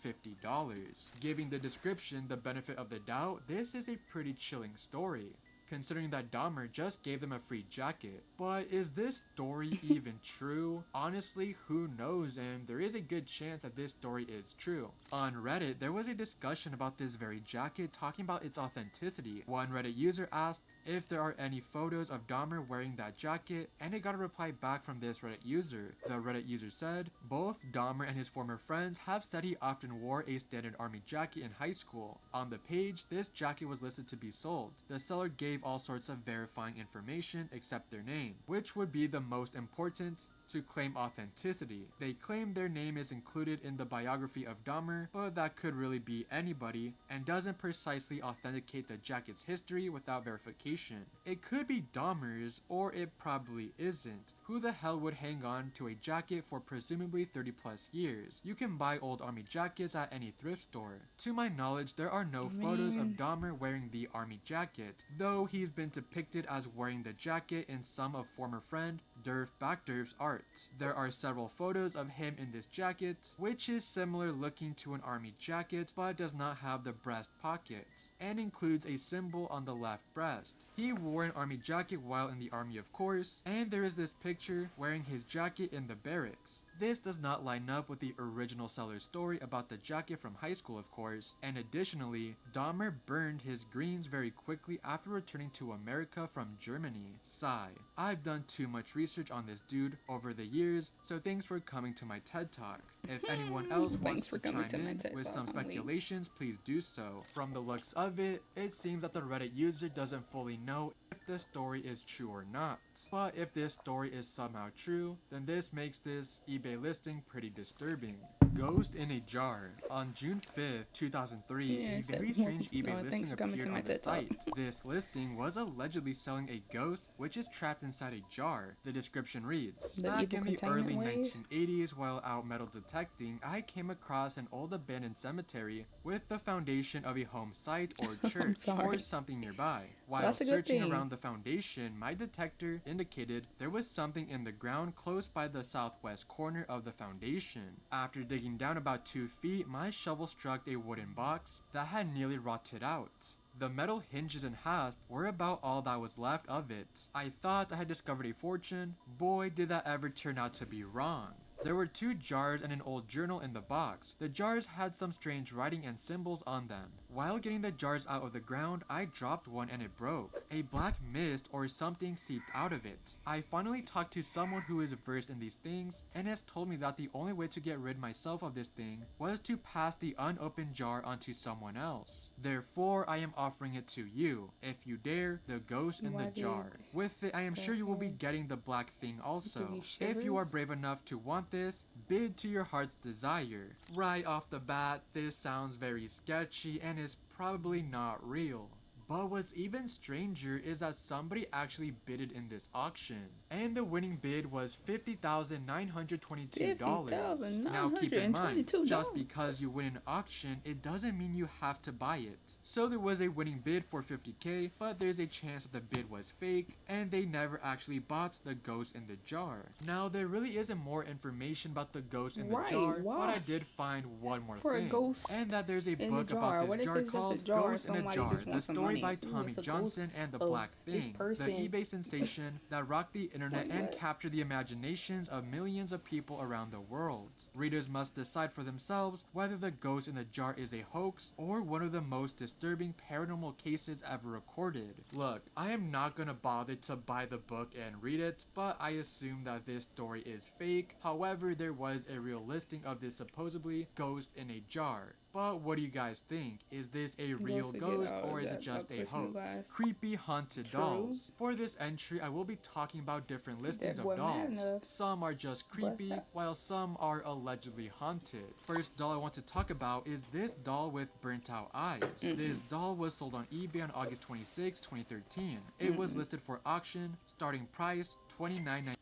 Giving the description the benefit of the doubt, this is a pretty chilling story, considering that Dahmer just gave them a free jacket. But is this story even true? Honestly, who knows, and there is a good chance that this story is true. On Reddit, there was a discussion about this very jacket talking about its authenticity. One Reddit user asked if there are any photos of Dahmer wearing that jacket, and it got a reply back from this Reddit user. The Reddit user said, both Dahmer and his former friends have said he often wore a standard army jacket in high school. On the page, this jacket was listed to be sold. The seller gave all sorts of verifying information except their name, which would be the most important to claim authenticity. They claim their name is included in the biography of Dahmer, but that could really be anybody and doesn't precisely authenticate the jacket's history without verification. It could be Dahmer's, or it probably isn't. Who the hell would hang on to a jacket for presumably 30 plus years? You can buy old army jackets at any thrift store. To my knowledge, there are no photos of Dahmer wearing the army jacket, though he's been depicted as wearing the jacket in some of former friend Derf Backderf's art. There are several photos of him in this jacket, which is similar looking to an army jacket but does not have the breast pockets, and includes a symbol on the left breast. He wore an army jacket while in the army, of course, and there is this picture wearing his jacket in the barracks. This does not line up with the original seller's story about the jacket from high school, of course, and additionally, Dahmer burned his greens very quickly after returning to America from Germany. Sigh. I've done too much research on this dude over the years, so thanks for coming to my TED Talk. If anyone else wants to chime in with some speculations, please do so. From the looks of it, it seems that the Reddit user doesn't fully know if the story is true or not. But if this story is somehow true, then this makes this eBay a listing pretty disturbing. Ghost in a Jar. On June 5th, 2003, Yeah, a it said very more strange people. eBay Thanks listing for coming to appeared my on the TED Talk. site. This listing was allegedly selling a ghost which is trapped inside a jar. The description reads, The back evil in the containment early wave? 1980s while out metal detecting, I came across an old abandoned cemetery with the foundation of a home site or I'm church or sorry. something nearby. While That's a good searching thing. around the foundation, my detector indicated there was something in the ground close by the southwest corner of the foundation. After digging down about 2 feet, my shovel struck a wooden box that had nearly rotted out. The metal hinges and hasp were about all that was left of it. I thought I had discovered a fortune. Boy, did that ever turn out to be wrong. There were 2 jars and an old journal in the box. The jars had some strange writing and symbols on them. While getting the jars out of the ground, I dropped one and it broke. A black mist or something seeped out of it. I finally talked to someone who is versed in these things and has told me that the only way to get rid myself of this thing was to pass the unopened jar onto someone else. Therefore, I am offering it to you. If you dare, the ghost in the jar. With it, I am sure you will be getting the black thing also. If you are brave enough to want this, bid to your heart's desire. Right off the bat, this sounds very sketchy and is probably not real. But what's even stranger is that somebody actually bidded in this auction, and the winning bid was $50,922. Now keep in mind, just because you win an auction, it doesn't mean you have to buy it. So there was a winning bid for $50K, but there's a chance that the bid was fake, and they never actually bought the ghost in the jar. Now there really isn't more information about the ghost in the jar, but I did find one more thing, and that there's a book about this jar called Ghost in a Jar, the story by Tommy Johnson and the Black Thing, the eBay sensation that rocked the internet and captured the imaginations of millions of people around the world. Readers must decide for themselves whether the ghost in the jar is a hoax or one of the most disturbing paranormal cases ever recorded. Look, I am not gonna bother to buy the book and read it, but I assume that this story is fake. However, there was a real listing of this supposedly ghost in a jar. But what do you guys think? Is this a real ghost or is it just a hoax? Creepy haunted dolls. For this entry, I will be talking about different listings of dolls. Some are just creepy, while some are allegedly haunted. First doll I want to talk about is this doll with burnt out eyes. This doll was sold on eBay on August 26, 2013. It was listed for auction, starting price $29.99.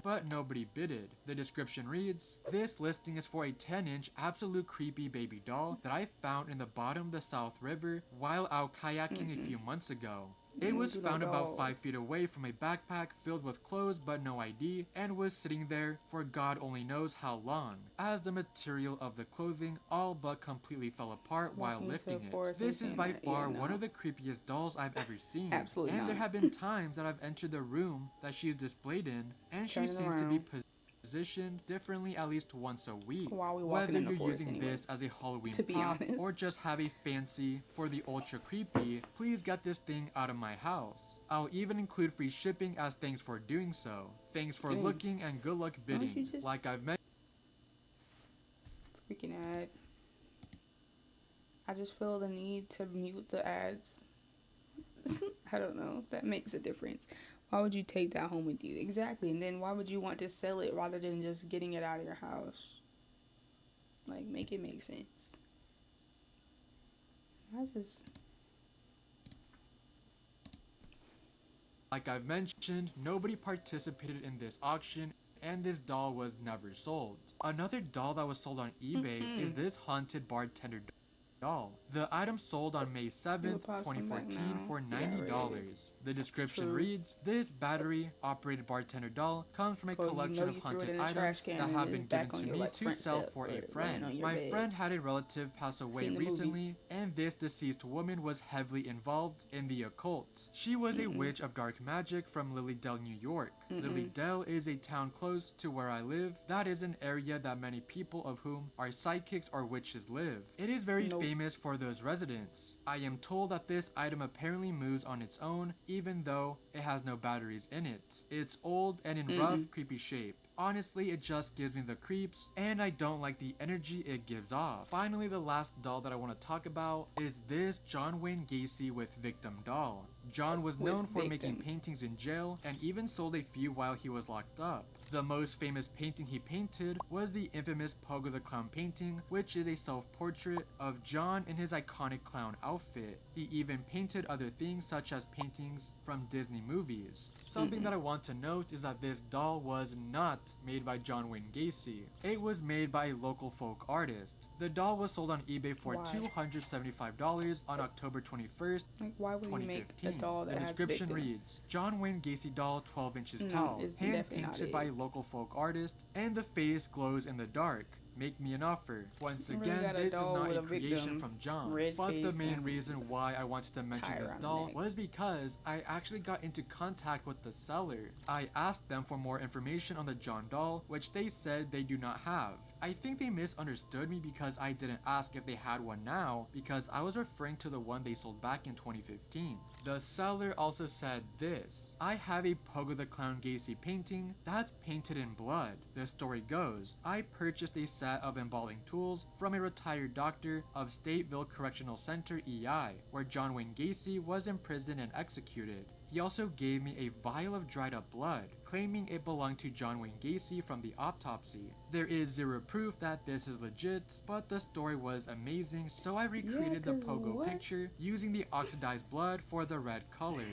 But nobody bidded. The description reads, this listing is for a 10-inch absolute creepy baby doll that I found in the bottom of the South River while out kayaking a few months ago. It was found about 5 feet away from a backpack filled with clothes but no ID, and was sitting there for God only knows how long, as the material of the clothing all but completely fell apart while lifting it. This is by far one of the creepiest dolls I've ever seen. Absolutely and there have been times that I've entered the room that she is displayed in, and she seems to be positioned differently at least once a week. Whether you're using this as a Halloween prop or just have a fancy for the ultra creepy, please get this thing out of my house. I'll even include free shipping as thanks for doing so. Thanks for looking and good luck bidding. Like I've mentioned. Freaking ad. I just feel the need to mute the ads. I don't know. That makes a difference. Why would you take that home with you? Exactly. And then why would you want to sell it rather than just getting it out of your house? Like, make it make sense. Like I've mentioned, nobody participated in this auction, and this doll was never sold. Another doll that was sold on eBay is this haunted bartender doll. The item sold on May 7th, 2014 for $90. The description reads, this battery-operated bartender doll comes from a collection of haunted items that have been given to me to sell for a friend. My friend had a relative pass away recently, and this deceased woman was heavily involved in the occult. She was a witch of dark magic from Lilydale, New York. Lilydale is a town close to where I live. That is an area that many people of whom are psychics or witches live. It is very famous for those residents. I am told that this item apparently moves on its own, even though it has no batteries in it. It's old and in rough, creepy shape. Honestly, it just gives me the creeps, and I don't like the energy it gives off. Finally, the last doll that I want to talk about is this John Wayne Gacy with Victim doll. John was known for making paintings in jail and even sold a few while he was locked up. The most famous painting he painted was the infamous Pogo the Clown painting, which is a self-portrait of John in his iconic clown outfit. He even painted other things such as paintings from Disney movies. Something that I want to note is that this doll was not made by John Wayne Gacy. It was made by a local folk artist. The doll was sold on eBay for $275 on October 21st, like, why would 2015. you make a doll that the has description victim? reads, John Wayne Gacy doll 12 inches tall, it's hand definitely not painted it. by a local folk artist, and the face glows in the dark. Make me an offer. Once You really again, got a this is doll not with a a creation victim, from John, red but the face main and reason why I wanted to mention tie this around the doll neck. was because I actually got into contact with the seller. I asked them for more information on the John doll, which they said they do not have. I think they misunderstood me because I didn't ask if they had one now, because I was referring to the one they sold back in 2015. The seller also said this, I have a Pogo the Clown Gacy painting that's painted in blood. The story goes, I purchased a set of embalming tools from a retired doctor of Stateville Correctional Center EI, where John Wayne Gacy was imprisoned and executed. He also gave me a vial of dried up blood, claiming it belonged to John Wayne Gacy from the autopsy. There is zero proof that this is legit, but the story was amazing, so I recreated the Pogo picture using the oxidized blood for the red colors.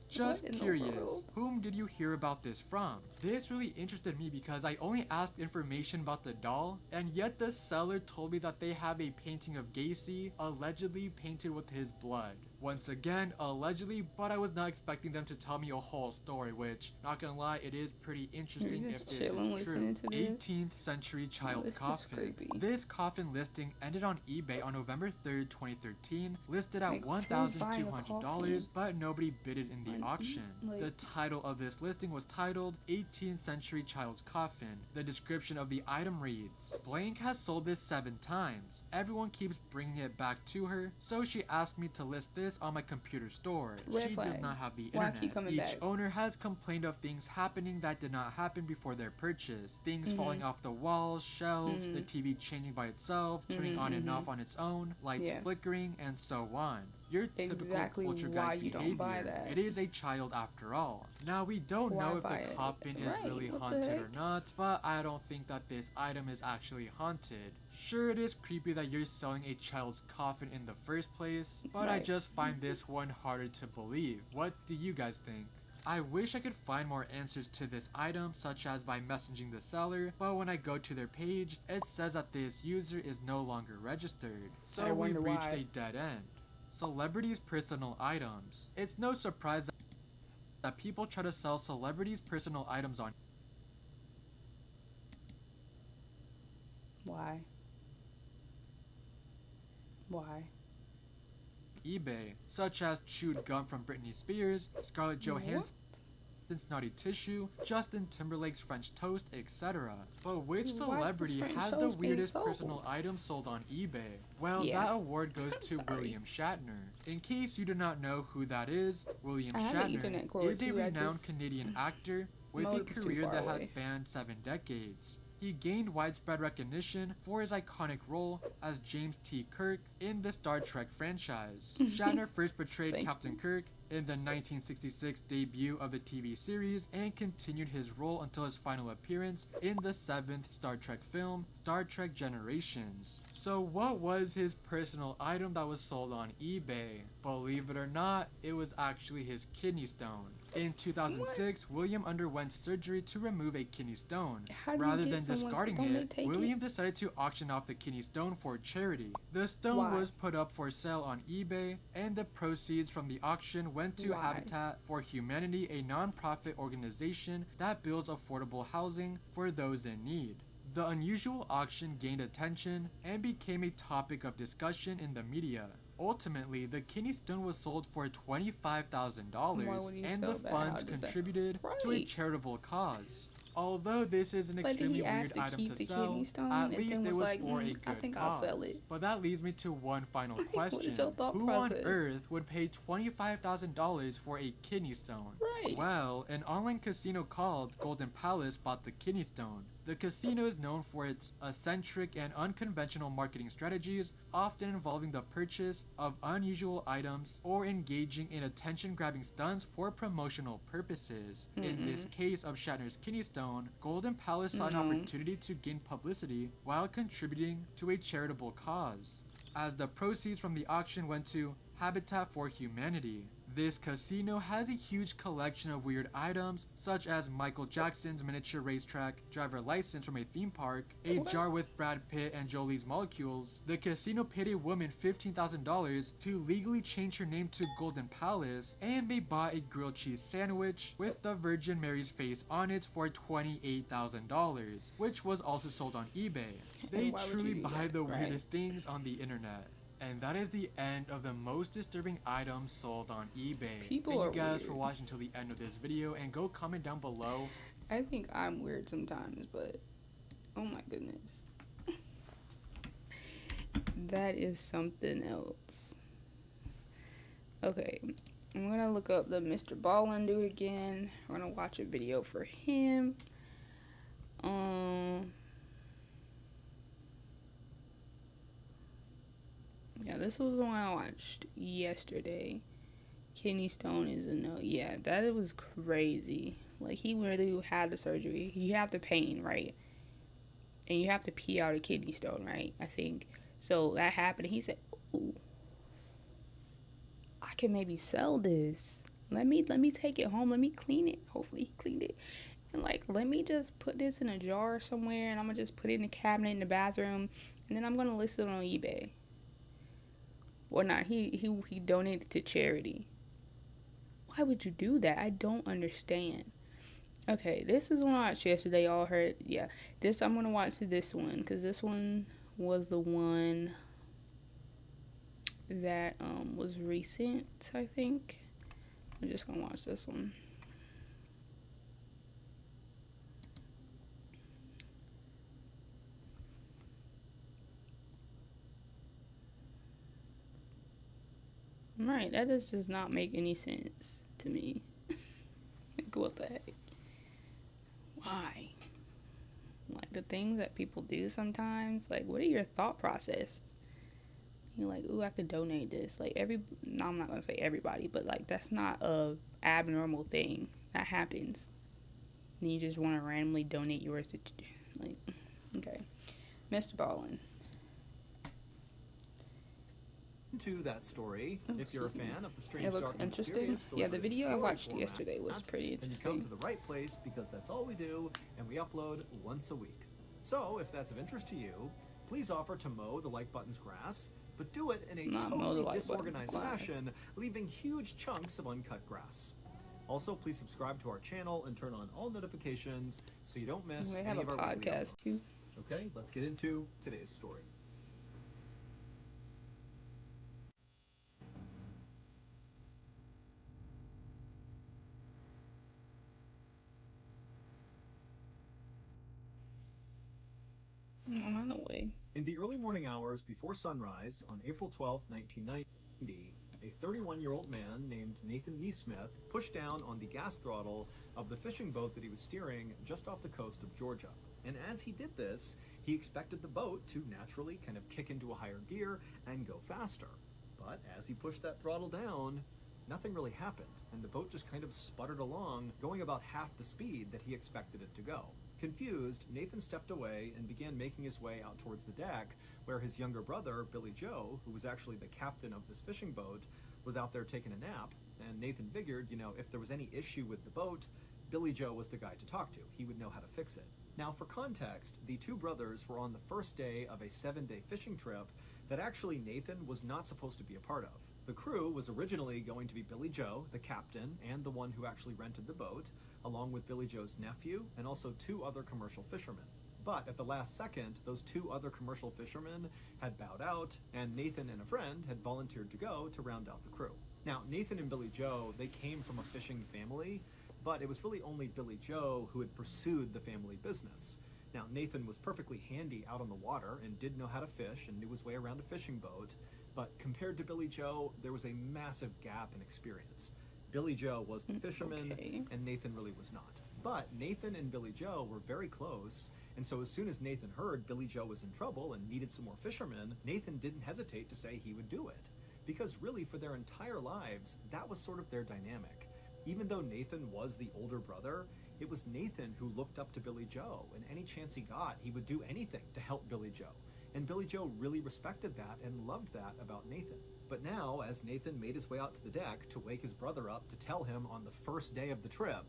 Just curious, whom did you hear about this from? This really interested me because I only asked information about the doll, and yet the seller told me that they have a painting of Gacy allegedly painted with his blood. Once again, allegedly, but I was not expecting them to tell me a whole story, which, not gonna lie, it is pretty interesting if this is true. 18th century child coffin. This coffin listing ended on eBay on November 3rd, 2013, listed at $1,200, but nobody bid it in the auction. The title of this listing was titled 18th Century Child's Coffin. The description of the item reads, Blank has sold this 7 times. Everyone keeps bringing it back to her, so she asked me to list this on my computer store. She does not have the internet. Each owner has complained of things happening that did not happen before their purchase. Things falling off the walls, shelves, the TV changing by itself, turning on and off on its own, lights flickering, and so on. Your typical poltergeist behavior. It is a child after all. Now, we don't know if the coffin is really haunted or not, but I don't think that this item is actually haunted. Sure, it is creepy that you're selling a child's coffin in the first place, but I just find this one harder to believe. What do you guys think? I wish I could find more answers to this item, such as by messaging the seller, but when I go to their page, it says that this user is no longer registered. So we've reached a dead end. Celebrities' personal items. It's no surprise that people try to sell celebrities' personal items on Why? eBay, such as chewed gum from Britney Spears, Scarlett Johansson's naughty tissue, Justin Timberlake's French toast, etc. But which celebrity has the weirdest personal item sold on eBay? Well, that award goes to William Shatner. In case you do not know who that is, William Shatner is a renowned Canadian actor with a career that has spanned 7 decades. He gained widespread recognition for his iconic role as James T. Kirk in the Star Trek franchise. Shatner first portrayed Captain Kirk in the 1966 debut of the TV series and continued his role until his final appearance in the 7th Star Trek film, Star Trek Generations. So what was his personal item that was sold on eBay? Believe it or not, it was actually his kidney stone. In 2006, William underwent surgery to remove a kidney stone. Rather than discarding it, William decided to auction off the kidney stone for charity. The stone was put up for sale on eBay, and the proceeds from the auction went to Habitat for Humanity, a non-profit organization that builds affordable housing for those in need. The unusual auction gained attention and became a topic of discussion in the media. Ultimately, the kidney stone was sold for $25,000 and the funds contributed to a charitable cause. Although this is an But then extremely he weird asked to item keep to the sell, kidney stone at and least then it was was like, for a I good think I'll cause. sell it. But that leads me to one final What is your question. thought Who on process? earth would pay $25,000 for a kidney stone? Right. Well, an online casino called Golden Palace bought the kidney stone. The casino is known for its eccentric and unconventional marketing strategies, often involving the purchase of unusual items or engaging in attention-grabbing stunts for promotional purposes. In this case of Shatner's kidney stone, Golden Palace saw an opportunity to gain publicity while contributing to a charitable cause, as the proceeds from the auction went to Habitat for Humanity. This casino has a huge collection of weird items, such as Michael Jackson's miniature racetrack driver license from a theme park, a jar with Brad Pitt and Jolie's molecules. The casino paid a woman $15,000 to legally change her name to Golden Palace, and they bought a grilled cheese sandwich with the Virgin Mary's face on it for $28,000, which was also sold on eBay. They truly buy the weirdest things on the internet. And that is the end of the most disturbing items sold on eBay. Thank you guys for watching until the end of this video, and go comment down below. I think I'm weird sometimes, but oh my goodness. That is something else. Okay, I'm gonna look up the Mr. Ballin dude again. We're gonna watch a video for him. Yeah, this was the one I watched yesterday. Kidney stone is a no. Yeah, that was crazy. Like, he really had the surgery. You have the pain, right? And you have to pee out a kidney stone, right? I think. So that happened. He said, "Ooh, I can maybe sell this. Let me take it home. Let me clean it. Hopefully he cleaned it. And like, let me just put this in a jar somewhere, and I'm gonna just put it in the cabinet in the bathroom, and then I'm gonna list it on eBay." Or not, he donated to charity. Why would you do that? I don't understand. Okay, this is one I watched yesterday. Y'all heard, yeah. I'm gonna watch this one because this one was the one that was recent, I think. I'm just gonna watch this one. Right, that does not make any sense to me. Like, what the heck? Why? Like, the things that people do sometimes, like, what are your thought process? You're like, ooh, I could donate this. Like, no, I'm not gonna say everybody, but like, that's not a abnormal thing that happens. And you just want to randomly donate yours to, like, okay. Mr. Ballin. To that story, if you're a fan of the strange, it looks dark, interesting. Yeah, the video I watched yesterday was pretty interesting. Then you come to the right place, because that's all we do, and we upload once a week. So if that's of interest to you, please offer to mow the like button's grass, but do it in a totally disorganized fashion, leaving huge chunks of uncut grass. Also, please subscribe to our channel and turn on all notifications so you don't miss any of our podcast too. Okay, let's get into today's story. I'm on the way. In the early morning hours before sunrise on April 12, 1990, a 31-year-old man named Nathan Neesmith pushed down on the gas throttle of the fishing boat that he was steering just off the coast of Georgia. And as he did this, he expected the boat to naturally kind of kick into a higher gear and go faster. But as he pushed that throttle down, nothing really happened, and the boat just kind of sputtered along, going about half the speed that he expected it to go. Confused, Nathan stepped away and began making his way out towards the deck, where his younger brother, Billy Joe, who was actually the captain of this fishing boat, was out there taking a nap. And Nathan figured, if there was any issue with the boat, Billy Joe was the guy to talk to. He would know how to fix it. Now, for context, the two brothers were on the first day of a 7-day fishing trip that actually Nathan was not supposed to be a part of. The crew was originally going to be Billy Joe, the captain, and the one who actually rented the boat, along with Billy Joe's nephew, and also 2 other commercial fishermen. But at the last second, those 2 other commercial fishermen had bowed out, and Nathan and a friend had volunteered to go to round out the crew. Now, Nathan and Billy Joe, they came from a fishing family But it was really only Billy Joe who had pursued the family business. Now, Nathan was perfectly handy out on the water and did know how to fish and knew his way around a fishing boat, but compared to Billy Joe, there was a massive gap in experience. Billy Joe was the fisherman, and Nathan really was not. But Nathan and Billy Joe were very close, and so as soon as Nathan heard Billy Joe was in trouble and needed some more fishermen, Nathan didn't hesitate to say he would do it. Because really, for their entire lives, that was sort of their dynamic. Even though Nathan was the older brother, it was Nathan who looked up to Billy Joe, and any chance he got, he would do anything to help Billy Joe. And Billy Joe really respected that and loved that about Nathan. But now, as Nathan made his way out to the deck to wake his brother up to tell him on the first day of the trip,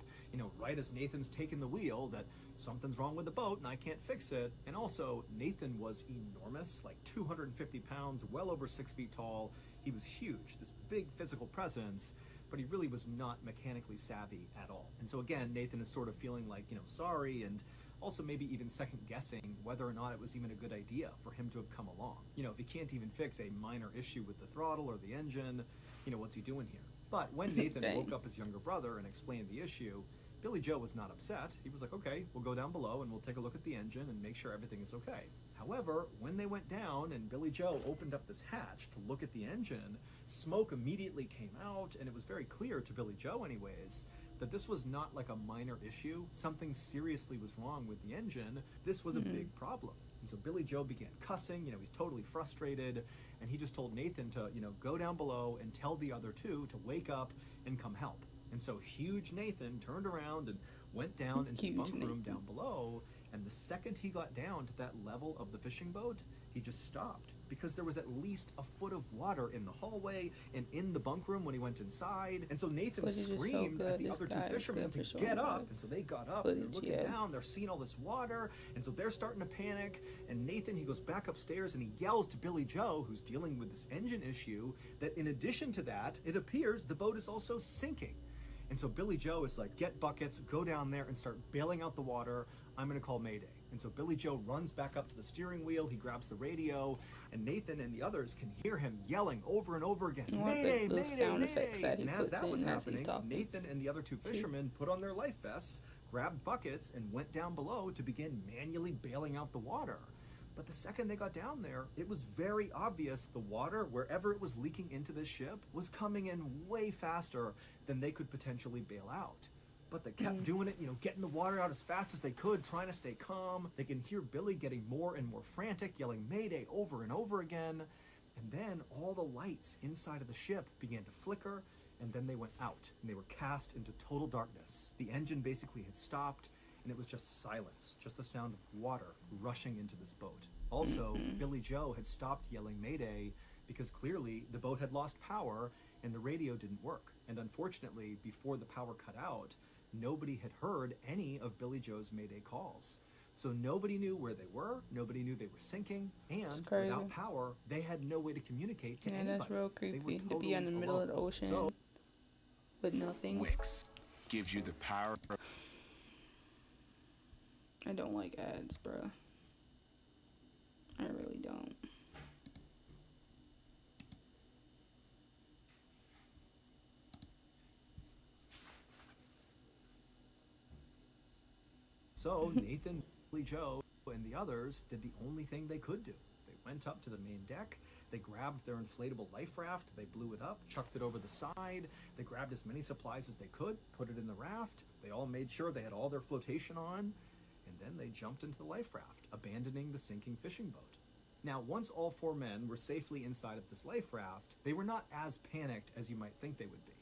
right as Nathan's taken the wheel, that something's wrong with the boat and I can't fix it. And also, Nathan was enormous, like 250 pounds, well over 6 feet tall. He was huge, this big physical presence, but he really was not mechanically savvy at all. And so again, Nathan is sort of feeling like, sorry, and also maybe even second guessing whether or not it was even a good idea for him to have come along. If he can't even fix a minor issue with the throttle or the engine, what's he doing here? But when Nathan woke up his younger brother and explained the issue, Billy Joe was not upset. He was like, okay, we'll go down below and we'll take a look at the engine and make sure everything is okay. However, when they went down and Billy Joe opened up this hatch to look at the engine, smoke immediately came out, and it was very clear to Billy Joe anyways, that this was not like a minor issue. Something seriously was wrong with the engine. This was a big problem. And so Billy Joe began cussing, he's totally frustrated, and he just told Nathan to, go down below and tell the other two to wake up and come help. And so huge Nathan turned around and went down into the bunk room down below, and the second he got down to that level of the fishing boat, he just stopped, because there was at least a foot of water in the hallway and in the bunk room when he went inside. And so Nathan screamed at the other two fishermen to get up, and so they got up, and they're looking down, they're seeing all this water, and so they're starting to panic. And Nathan, he goes back upstairs and he yells to Billy Joe, who's dealing with this engine issue, that in addition to that, it appears the boat is also sinking. And so Billy Joe is like, get buckets, go down there and start bailing out the water. I'm going to call Mayday. And so Billy Joe runs back up to the steering wheel. He grabs the radio, and Nathan and the others can hear him yelling over and over again, Mayday, Mayday, Mayday. And as that was happening, Nathan and the other two fishermen put on their life vests, grabbed buckets, and went down below to begin manually bailing out the water. But the second they got down there, it was very obvious the water, wherever it was leaking into this ship, was coming in way faster than they could potentially bail out. But they kept doing it, getting the water out as fast as they could, trying to stay calm. They can hear Billy getting more and more frantic, yelling Mayday over and over again. And then all the lights inside of the ship began to flicker, and then they went out, and they were cast into total darkness. The engine basically had stopped, and it was just silence, just the sound of water rushing into this boat. Also, Billy Joe had stopped yelling Mayday because clearly the boat had lost power and the radio didn't work. And unfortunately, before the power cut out, nobody had heard any of Billy Joe's Mayday calls. So nobody knew where they were, nobody knew they were sinking, and without power, they had no way to communicate to anybody. That's real creepy, to be in the middle of the ocean with nothing. Wix gives you the power. I don't like ads, bruh. I really don't. So Nathan, Billy Joe, and the others did the only thing they could do. They went up to the main deck, they grabbed their inflatable life raft, they blew it up, chucked it over the side, they grabbed as many supplies as they could, put it in the raft, they all made sure they had all their flotation on, and then they jumped into the life raft, abandoning the sinking fishing boat. Now, once all four men were safely inside of this life raft, they were not as panicked as you might think they would be,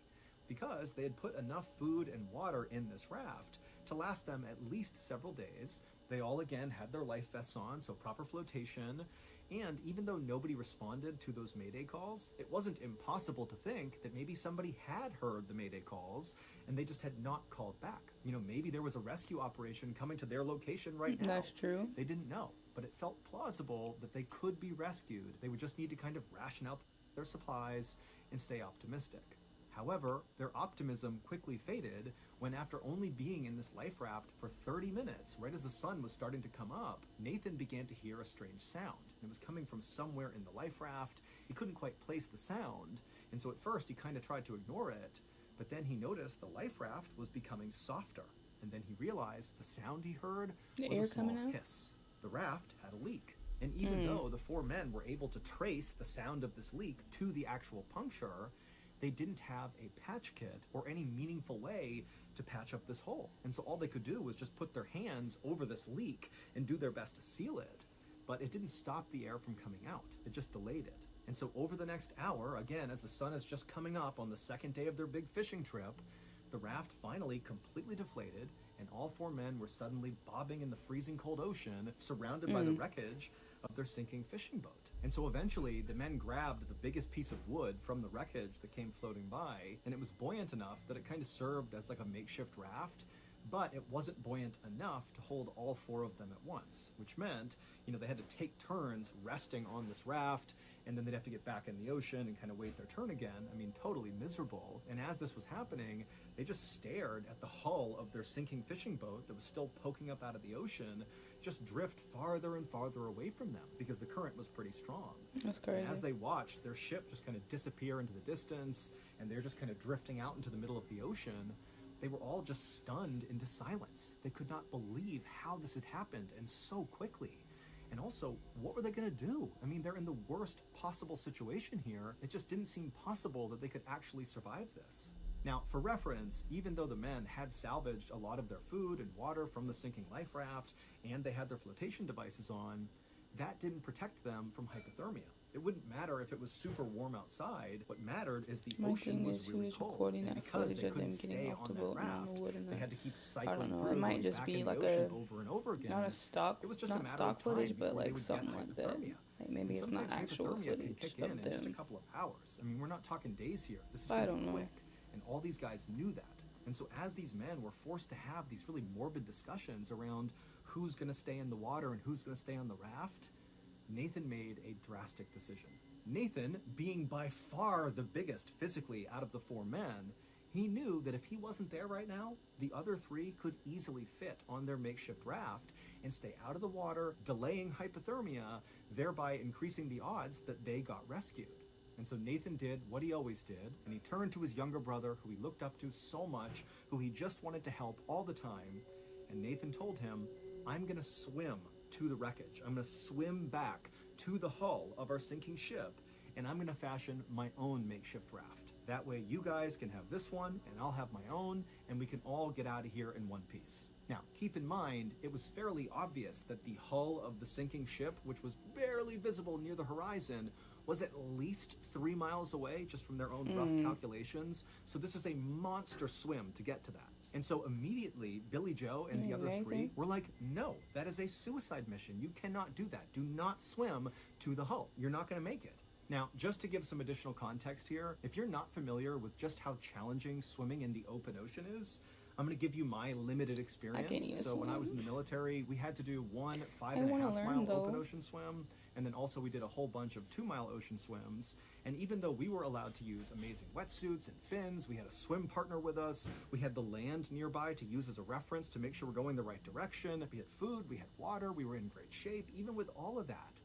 because they had put enough food and water in this raft to last them at least several days. They all again had their life vests on, so proper flotation, and even though nobody responded to those Mayday calls, it wasn't impossible to think that maybe somebody had heard the Mayday calls and they just had not called back. Maybe there was a rescue operation coming to their location right now. That's true. They didn't know, but it felt plausible that they could be rescued. They would just need to kind of ration out their supplies and stay optimistic. However, their optimism quickly faded when, after only being in this life raft for 30 minutes, right as the sun was starting to come up, Nathan began to hear a strange sound. It was coming from somewhere in the life raft. He couldn't quite place the sound, and so at first he kind of tried to ignore it, But then he noticed the life raft was becoming softer, and then he realized the sound he heard was a small hiss. The raft had a leak. And even though the four men were able to trace the sound of this leak to the actual puncture, they didn't have a patch kit or any meaningful way to patch up this hole. And so all they could do was just put their hands over this leak and do their best to seal it. But it didn't stop the air from coming out. It just delayed it. And so over the next hour, again, as the sun is just coming up on the second day of their big fishing trip, the raft finally completely deflated, and all four men were suddenly bobbing in the freezing cold ocean, surrounded by the wreckage of their sinking fishing boat. And so eventually the men grabbed the biggest piece of wood from the wreckage that came floating by, and it was buoyant enough that it kind of served as like a makeshift raft, but it wasn't buoyant enough to hold all four of them at once, which meant, they had to take turns resting on this raft, and then they'd have to get back in the ocean and kind of wait their turn again. I mean, totally miserable. And as this was happening, they just stared at the hull of their sinking fishing boat that was still poking up out of the ocean, just drift farther and farther away from them because the current was pretty strong. That's crazy. And as they watched their ship just kind of disappear into the distance, and they're just kind of drifting out into the middle of the ocean, they were all just stunned into silence. They could not believe how this had happened and so quickly. And also, what were they going to do? I mean, they're in the worst possible situation here. It just didn't seem possible that they could actually survive this. Now, for reference, even though the men had salvaged a lot of their food and water from the sinking life raft, and they had their flotation devices on, that didn't protect them from hypothermia. It wouldn't matter if it was super warm outside. What mattered is the ocean was really cold. And because they couldn't stay on that raft, they had to keep cycling through, it might just back be in the like ocean over and over again. not a stock, It was just not a matter stock of time footage, but before they like would something get like that. hypothermia. Like maybe it's not Sometimes actual hypothermia can footage kick in of just a them. couple of hours. I mean, we're not talking days here. This is I gonna don't be know. quick. And all these guys knew that. And so as these men were forced to have these really morbid discussions around who's going to stay in the water and who's going to stay on the raft, Nathan made a drastic decision. Nathan, being by far the biggest physically out of the four men, he knew that if he wasn't there right now, the other three could easily fit on their makeshift raft and stay out of the water, delaying hypothermia, thereby increasing the odds that they got rescued. And so Nathan did what he always did, and he turned to his younger brother, who he looked up to so much, who he just wanted to help all the time, and Nathan told him, I'm going to swim to the wreckage. I'm going to swim back to the hull of our sinking ship, and I'm going to fashion my own makeshift raft. That way you guys can have this one, and I'll have my own, and we can all get out of here in one piece. Now, keep in mind, it was fairly obvious that the hull of the sinking ship, which was barely visible near the horizon, was at least 3 miles away, just from their own rough calculations. So this is a monster swim to get to that. And so immediately, Billy Joe and the other three were like, no, that is a suicide mission. You cannot do that. Do not swim to the hull. You're not going to make it. Now, just to give some additional context here, if you're not familiar with just how challenging swimming in the open ocean is, I'm going to give you my limited experience. So when I was in the military, we had to do one 5.5 mile open ocean swim, and then also we did a whole bunch of 2 mile ocean swims. And even though we were allowed to use amazing wetsuits and fins, we had a swim partner with us, we had the land nearby to use as a reference to make sure we're going the right direction, we had food, we had water, we were in great shape. Even with all of that,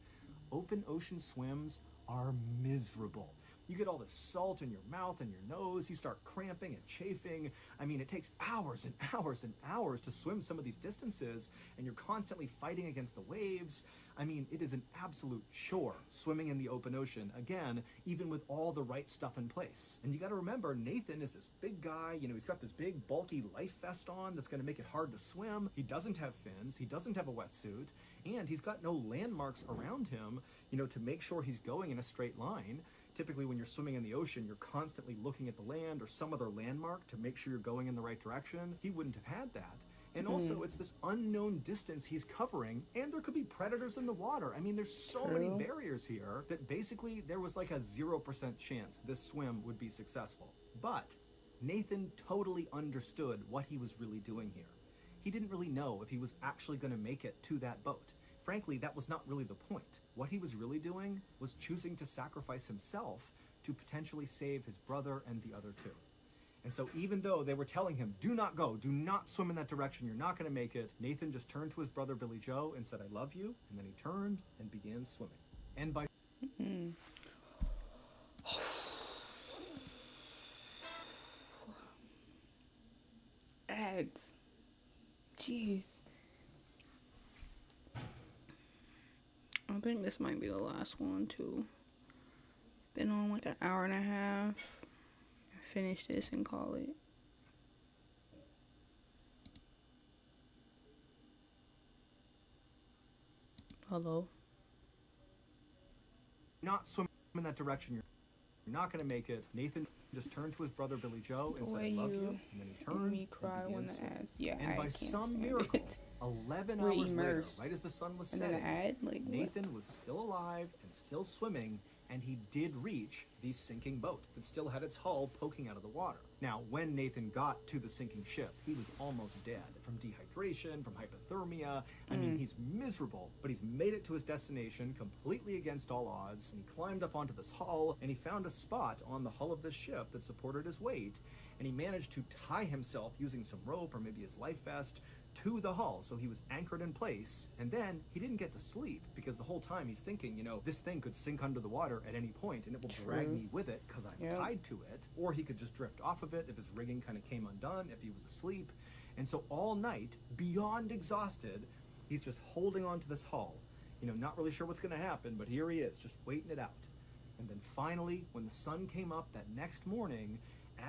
open ocean swims are miserable. You get all this salt in your mouth and your nose, you start cramping and chafing. I mean, it takes hours and hours and hours to swim some of these distances, and you're constantly fighting against the waves. I mean, it is an absolute chore swimming in the open ocean, again, even with all the right stuff in place. And you gotta remember, Nathan is this big guy, he's got this big bulky life vest on that's gonna make it hard to swim. He doesn't have fins, he doesn't have a wetsuit, and he's got no landmarks around him, to make sure he's going in a straight line. Typically when you're swimming in the ocean, you're constantly looking at the land or some other landmark to make sure you're going in the right direction. He wouldn't have had that. And also, it's this unknown distance he's covering, and there could be predators in the water. I mean, there's so many barriers here that basically there was like a 0% chance this swim would be successful. But Nathan totally understood what he was really doing here. He didn't really know if he was actually going to make it to that boat. Frankly, that was not really the point. What he was really doing was choosing to sacrifice himself to potentially save his brother and the other two. And so even though they were telling him, do not go, do not swim in that direction, you're not going to make it, Nathan just turned to his brother Billy Joe and said, I love you. And then he turned and began swimming. And by... ads. Jeez. I think this might be the last one too. Been on like an hour and a half. Finish this and call it. Hello? Not swim in that direction. You're not going to make it. Nathan just turned to his brother Billy Joe and said, "I love you." And then he turned me cry and when began the swimming. ads. Yeah, And I by can't some stand miracle, it. 11 We're hours later, immersed. right as the sun was And then setting, an ad? Like, Nathan what? was still alive and still swimming, and he did reach the sinking boat that still had its hull poking out of the water. Now, when Nathan got to the sinking ship, he was almost dead from dehydration, from hypothermia. I mean, he's miserable, but he's made it to his destination completely against all odds, and he climbed up onto this hull, and he found a spot on the hull of this ship that supported his weight, and he managed to tie himself using some rope or maybe his life vest to the hull, so he was anchored in place. And then he didn't get to sleep because the whole time he's thinking, you know, this thing could sink under the water at any point and it will drag me with it because I'm tied to it, or he could just drift off of it if his rigging kind of came undone, if he was asleep. And so all night, beyond exhausted, he's just holding on to this hull, you know, not really sure what's going to happen, but here he is, just waiting it out. And then finally, when the sun came up that next morning,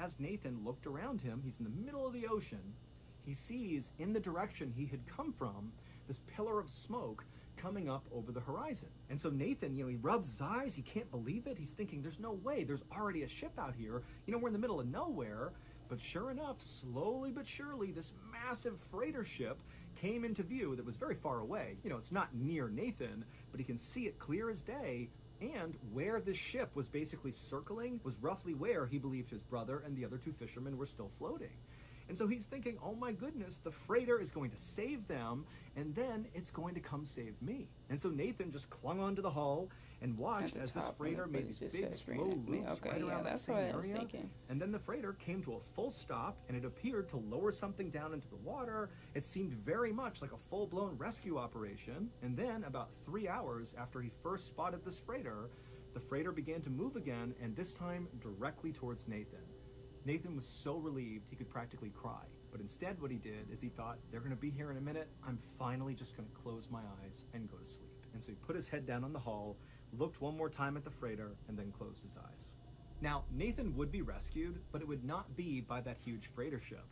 as Nathan looked around him, he's in the middle of the ocean, he sees in the direction he had come from this pillar of smoke coming up over the horizon. And so Nathan, you know, he rubs his eyes, he can't believe it. He's thinking, there's no way, there's already a ship out here. You know, we're in the middle of nowhere. But sure enough, slowly but surely, this massive freighter ship came into view that was very far away. You know, it's not near Nathan, but he can see it clear as day. And where this ship was basically circling was roughly where he believed his brother and the other two fishermen were still floating. And so he's thinking, oh my goodness, the freighter is going to save them, and then it's going to come save me. And so Nathan just clung onto the hull and watched as this freighter made these big, slow loops right around that same area. And then the freighter came to a full stop, and it appeared to lower something down into the water. It seemed very much like a full-blown rescue operation. And then, about 3 hours after he first spotted this freighter, the freighter began to move again, and this time directly towards Nathan. Nathan was so relieved he could practically cry. But instead what he did is he thought, they're going to be here in a minute. I'm finally just going to close my eyes and go to sleep. And so he put his head down on the hull, looked one more time at the freighter, and then closed his eyes. Now, Nathan would be rescued, but it would not be by that huge freighter ship.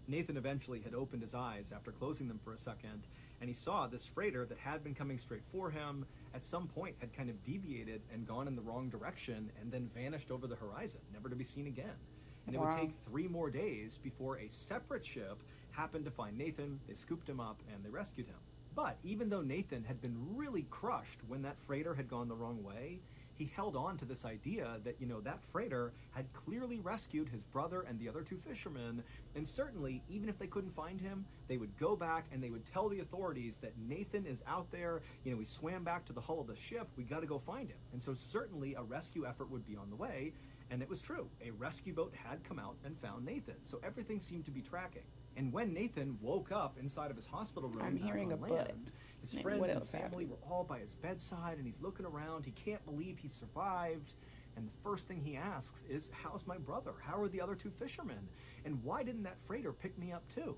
Nathan eventually had opened his eyes after closing them for a second, and he saw this freighter that had been coming straight for him, at some point had kind of deviated and gone in the wrong direction, and then vanished over the horizon, never to be seen again. And it would take 3 more days before a separate ship happened to find Nathan. They scooped him up and they rescued him. But even though Nathan had been really crushed when that freighter had gone the wrong way, he held on to this idea that, you know, that freighter had clearly rescued his brother and the other two fishermen, and certainly, even if they couldn't find him, they would go back and they would tell the authorities that Nathan is out there, you know, he swam back to the hull of the ship, we gotta go find him. And so certainly a rescue effort would be on the way, and it was true. A rescue boat had come out and found Nathan, so everything seemed to be tracking. And when Nathan woke up inside of his hospital room on land, his friends and family were all by his bedside, and he's looking around. He can't believe he survived. And the first thing he asks is, how's my brother? How are the other two fishermen? And why didn't that freighter pick me up too?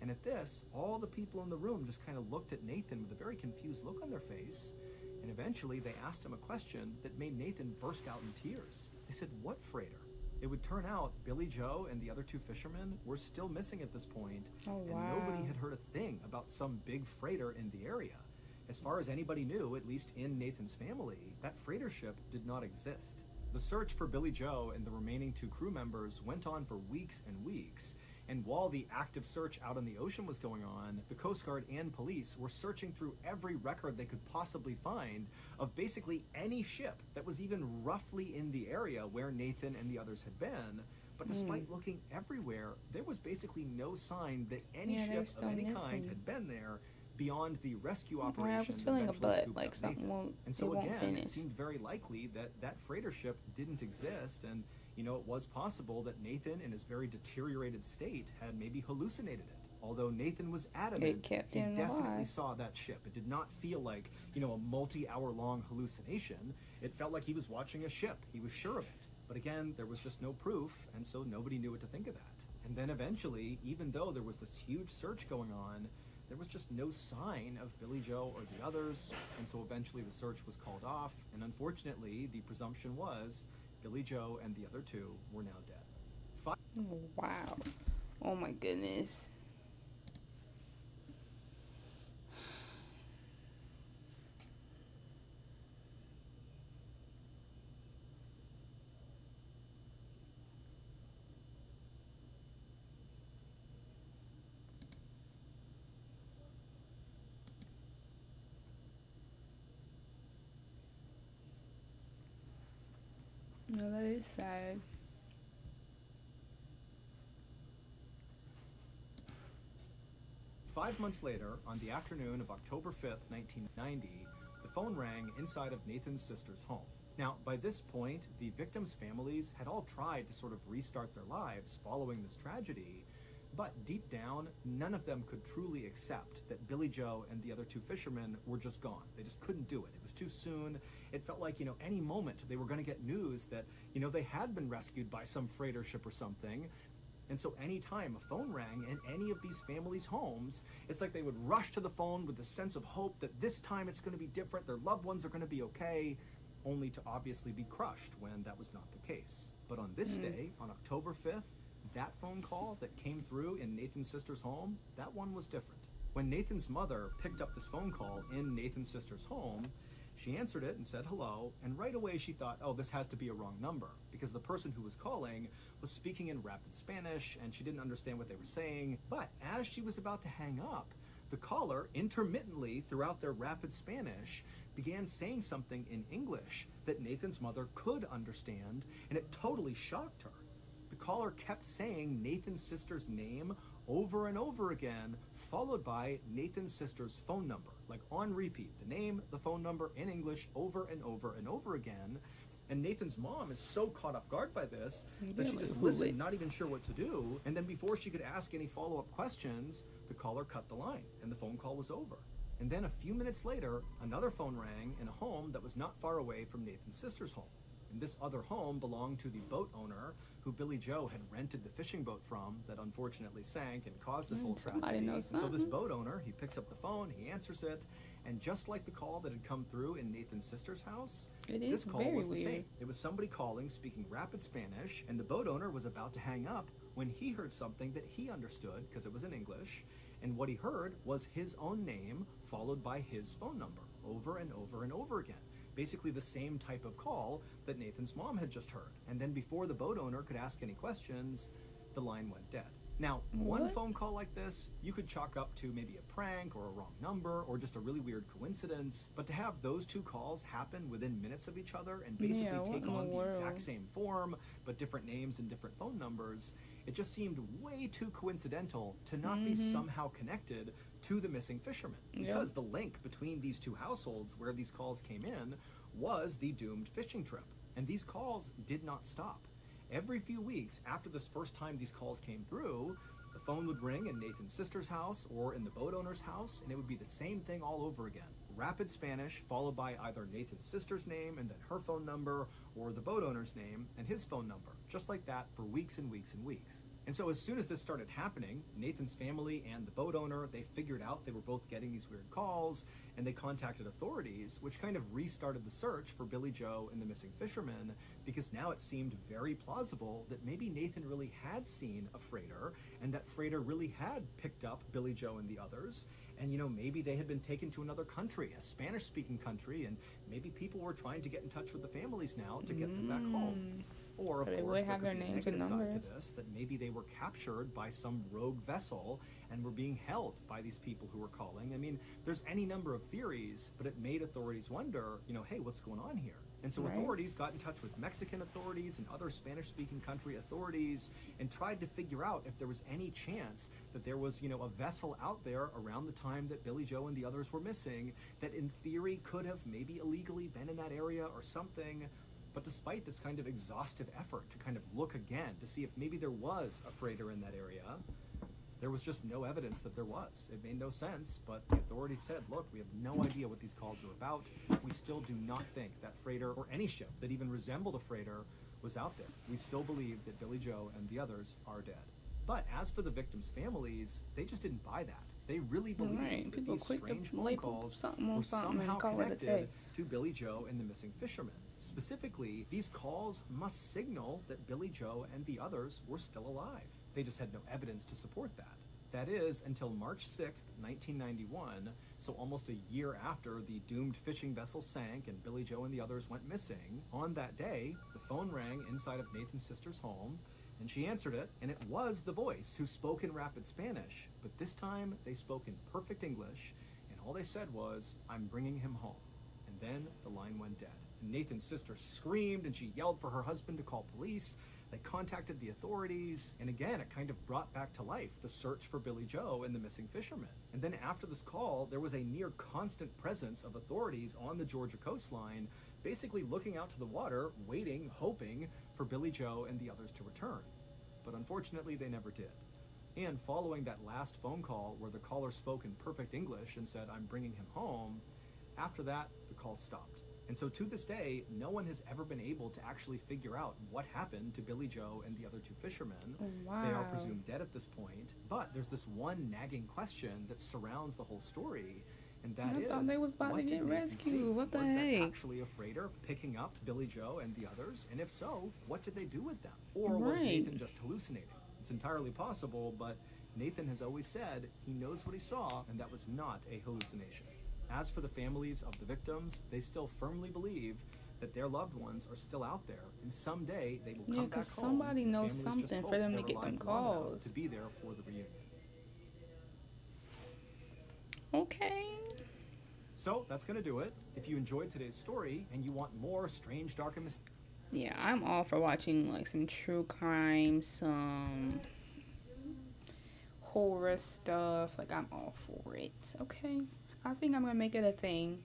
And at this, all the people in the room just kind of looked at Nathan with a very confused look on their face. And eventually they asked him a question that made Nathan burst out in tears. They said, what freighter? It would turn out Billy Joe and the other two fishermen were still missing at this point, and nobody had heard a thing about some big freighter in the area. As far as anybody knew, at least in Nathan's family, that freighter ship did not exist. The search for Billy Joe and the remaining 2 crew members went on for weeks and weeks, and while the active search out on the ocean was going on, the Coast Guard and police were searching through every record they could possibly find of basically any ship that was even roughly in the area where Nathan and the others had been. But despite looking everywhere, there was basically no sign that any ship of any kind had been there beyond the rescue operation. I was feeling a butt, like something won't, and so again, finish. It seemed very likely that that freighter ship didn't exist, and you know, it was possible that Nathan, in his very deteriorated state, had maybe hallucinated it. Although Nathan was adamant, he definitely saw that ship. It did not feel like, you know, a multi-hour-long hallucination. It felt like he was watching a ship. He was sure of it. But again, there was just no proof, and so nobody knew what to think of that. And then eventually, even though there was this huge search going on, there was just no sign of Billy Joe or the others, and so eventually the search was called off, and unfortunately, the presumption was Billy Joe and the other two were now dead. Wow. Oh my goodness. No, that is sad. Five months later, on the afternoon of October 5th, 1990, the phone rang inside of Nathan's sister's home. Now, by this point, the victims' families had all tried to sort of restart their lives following this tragedy, but deep down, none of them could truly accept that Billy Joe and the other two fishermen were just gone. They just couldn't do it. It was too soon. It felt like, any moment they were going to get news that, they had been rescued by some freighter ship or something. And so anytime a phone rang in any of these families' homes, it's like they would rush to the phone with the sense of hope that this time it's going to be different, their loved ones are going to be okay, only to obviously be crushed when that was not the case. But on this day, on October 5th, that phone call that came through in Nathan's sister's home, that one was different. When Nathan's mother picked up this phone call in Nathan's sister's home, she answered it and said hello, and right away she thought, oh, this has to be a wrong number, because the person who was calling was speaking in rapid Spanish, and she didn't understand what they were saying. But as she was about to hang up, the caller, intermittently throughout their rapid Spanish, began saying something in English that Nathan's mother could understand, and it totally shocked her. The caller kept saying Nathan's sister's name over and over again, followed by Nathan's sister's phone number, like on repeat, the name, the phone number in English over and over and over again. And Nathan's mom is so caught off guard by this that she just listened, not even sure what to do. And then before she could ask any follow-up questions, the caller cut the line and the phone call was over. And then a few minutes later, another phone rang in a home that was not far away from Nathan's sister's home. And this other home belonged to the boat owner who Billy Joe had rented the fishing boat from that unfortunately sank and caused this whole tragedy. And so this boat owner, he picks up the phone, he answers it, and just like the call that had come through in Nathan's sister's house, this call was the same. It was somebody calling, speaking rapid Spanish, and the boat owner was about to hang up when he heard something that he understood because it was in English, and what he heard was his own name followed by his phone number over and over and over again. Basically the same type of call that Nathan's mom had just heard. And then before the boat owner could ask any questions, the line went dead. Now, one phone call like this, you could chalk up to maybe a prank or a wrong number or just a really weird coincidence. But to have those two calls happen within minutes of each other and basically take on the exact same form, but different names and different phone numbers, it just seemed way too coincidental to not be somehow connected to the missing fisherman. Because the link between these two households where these calls came in was the doomed fishing trip. And these calls did not stop. Every few weeks after this first time these calls came through, the phone would ring in Nathan's sister's house or in the boat owner's house, and it would be the same thing all over again. Rapid Spanish followed by either Nathan's sister's name and then her phone number, or the boat owner's name and his phone number, just like that for weeks and weeks and weeks. And so as soon as this started happening, Nathan's family and the boat owner, they figured out they were both getting these weird calls, and they contacted authorities, which kind of restarted the search for Billy Joe and the missing fishermen, because now it seemed very plausible that maybe Nathan really had seen a freighter, and that freighter really had picked up Billy Joe and the others, and maybe they had been taken to another country, a Spanish-speaking country, and maybe people were trying to get in touch with the families now to get them back home. Or, of course, there could be a negative side to this, that maybe they were captured by some rogue vessel and were being held by these people who were calling. I mean, there's any number of theories, but it made authorities wonder, hey, what's going on here? And so authorities got in touch with Mexican authorities and other Spanish-speaking country authorities and tried to figure out if there was any chance that there was, a vessel out there around the time that Billy Joe and the others were missing that in theory could have maybe illegally been in that area or something. But despite this kind of exhaustive effort to kind of look again to see if maybe there was a freighter in that area, there was just no evidence that there was. It made no sense, but the authorities said, look, we have no idea what these calls are about. We still do not think that freighter or any ship that even resembled a freighter was out there. We still believe that Billy Joe and the others are dead. But as for the victims' families, they just didn't buy that. They really believed Right. that People these quick to strange phone label calls something were on something somehow and call it a day. connected to Billy Joe and the missing fisherman. Specifically, these calls must signal that Billy Joe and the others were still alive. They just had no evidence to support that. That is, until March 6th, 1991, so almost a year after the doomed fishing vessel sank and Billy Joe and the others went missing. On that day, the phone rang inside of Nathan's sister's home, and she answered it, and it was the voice who spoke in rapid Spanish, but this time they spoke in perfect English, and all they said was, "I'm bringing him home." And then the line went dead. And Nathan's sister screamed, and she yelled for her husband to call police. They contacted the authorities, and again, it kind of brought back to life the search for Billy Joe and the missing fisherman. And then after this call, there was a near constant presence of authorities on the Georgia coastline, basically looking out to the water, waiting, hoping for Billy Joe and the others to return. But unfortunately, they never did. And following that last phone call where the caller spoke in perfect English and said, "I'm bringing him home," after that, the call stopped. And so to this day, no one has ever been able to actually figure out what happened to Billy Joe and the other two fishermen. Wow. They are presumed dead at this point, but there's this one nagging question that surrounds the whole story, and that is, I thought they was about to what get did Nathan rescued. see? What the Was heck? that actually a freighter picking up Billy Joe and the others? And if so, what did they do with them? Or was Right. Nathan just hallucinating? It's entirely possible, but Nathan has always said he knows what he saw, and that was not a hallucination. As for the families of the victims, they still firmly believe that their loved ones are still out there, and someday they will Yeah, come back 'cause home. somebody The knows families just something for hope them to they're get them alive long enough calls. to be there for the reunion. Okay. So that's gonna do it. If you enjoyed today's story and you want more strange, dark, and mysterious, Yeah, I'm all for watching like some true crime, some horror stuff. Like, I'm all for it. Okay. I think I'm gonna make it a thing.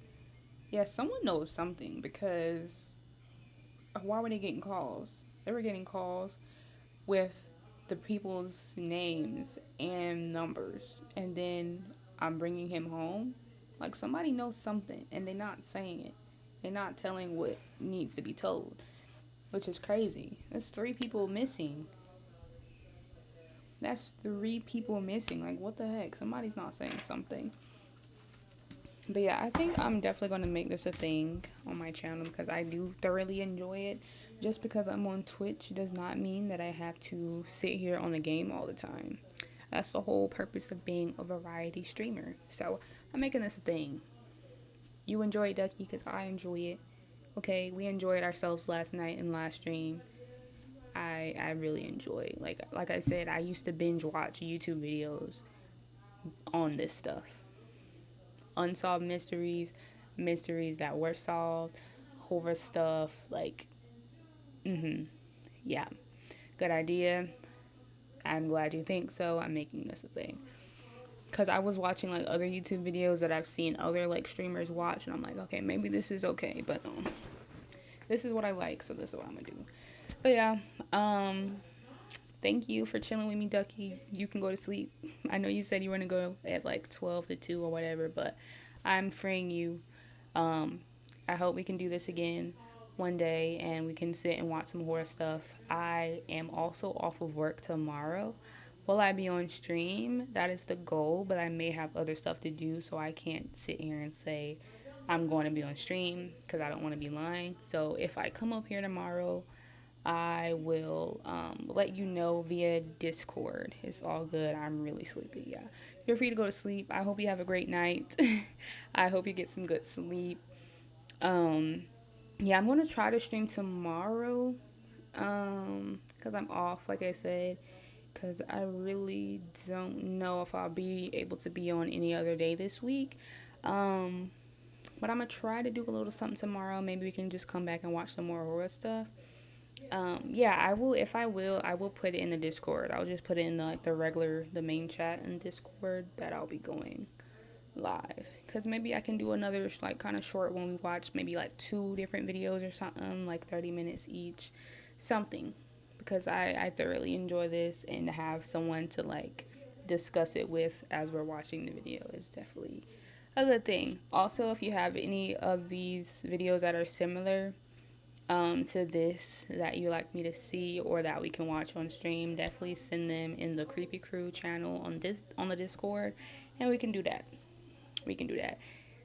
Yeah, someone knows something, because why were they getting calls? They were getting calls with the people's names and numbers, and then "I'm bringing him home." Like, somebody knows something, and they're not saying it. They're not telling what needs to be told, which is crazy. That's 3 people missing. That's 3 people missing. Like, what the heck? Somebody's not saying something. But yeah, I think I'm definitely going to make this a thing on my channel, because I do thoroughly enjoy it. Just because I'm on Twitch does not mean that I have to sit here on the game all the time. That's the whole purpose of being a variety streamer. So I'm making this a thing. You enjoy it, Ducky, because I enjoy it. Okay, we enjoyed ourselves last night in live stream. I really enjoy it. Like I said, I used to binge watch YouTube videos on this stuff. Unsolved mysteries, mysteries that were solved, horror stuff, like, yeah. Good idea. I'm glad you think so. I'm making this a thing. Because I was watching like other YouTube videos that I've seen other like streamers watch, and I'm like, okay, maybe this is okay, but this is what I like, so this is what I'm gonna do. But yeah, thank you for chilling with me, Ducky. You can go to sleep. I know you said you were gonna go at like 12 to 2 or whatever, but I'm freeing you. I hope we can do this again one day and we can sit and watch some horror stuff. I am also off of work tomorrow. Will I be on stream? That is the goal, but I may have other stuff to do, so I can't sit here and say I'm going to be on stream, because I don't want to be lying. So if I come up here tomorrow, I will let you know via Discord. It's all good. I'm really sleepy. Yeah. Feel free to go to sleep. I hope you have a great night. I hope you get some good sleep. Yeah, I'm going to try to stream tomorrow, because I'm off, like I said, because I really don't know if I'll be able to be on any other day this week. But I'm going to try to do a little something tomorrow. Maybe we can just come back and watch some more horror stuff. Yeah, I will. If I will put it in the Discord. I'll just put it in the main chat in Discord that I'll be going live. Because maybe I can do another like kind of short one. We watch maybe like 2 different videos or something, like 30 minutes each, something. Because I thoroughly enjoy this, and to have someone to like discuss it with as we're watching the video is definitely a good thing. Also, if you have any of these videos that are similar, to this that you like me to see or that we can watch on stream, definitely send them in the Creepy Crew channel on the Discord, and we can do that. We can do that.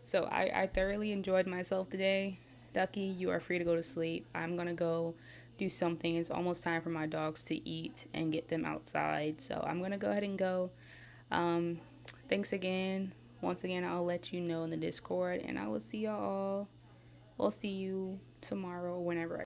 So I thoroughly enjoyed myself today. Ducky, you are free to go to sleep. I'm gonna go do something. It's almost time for my dogs to eat and get them outside. So I'm gonna go ahead and go. Um, Thanks again. Once again, I'll let you know in the Discord, and I will see y'all. We'll see you tomorrow, whenever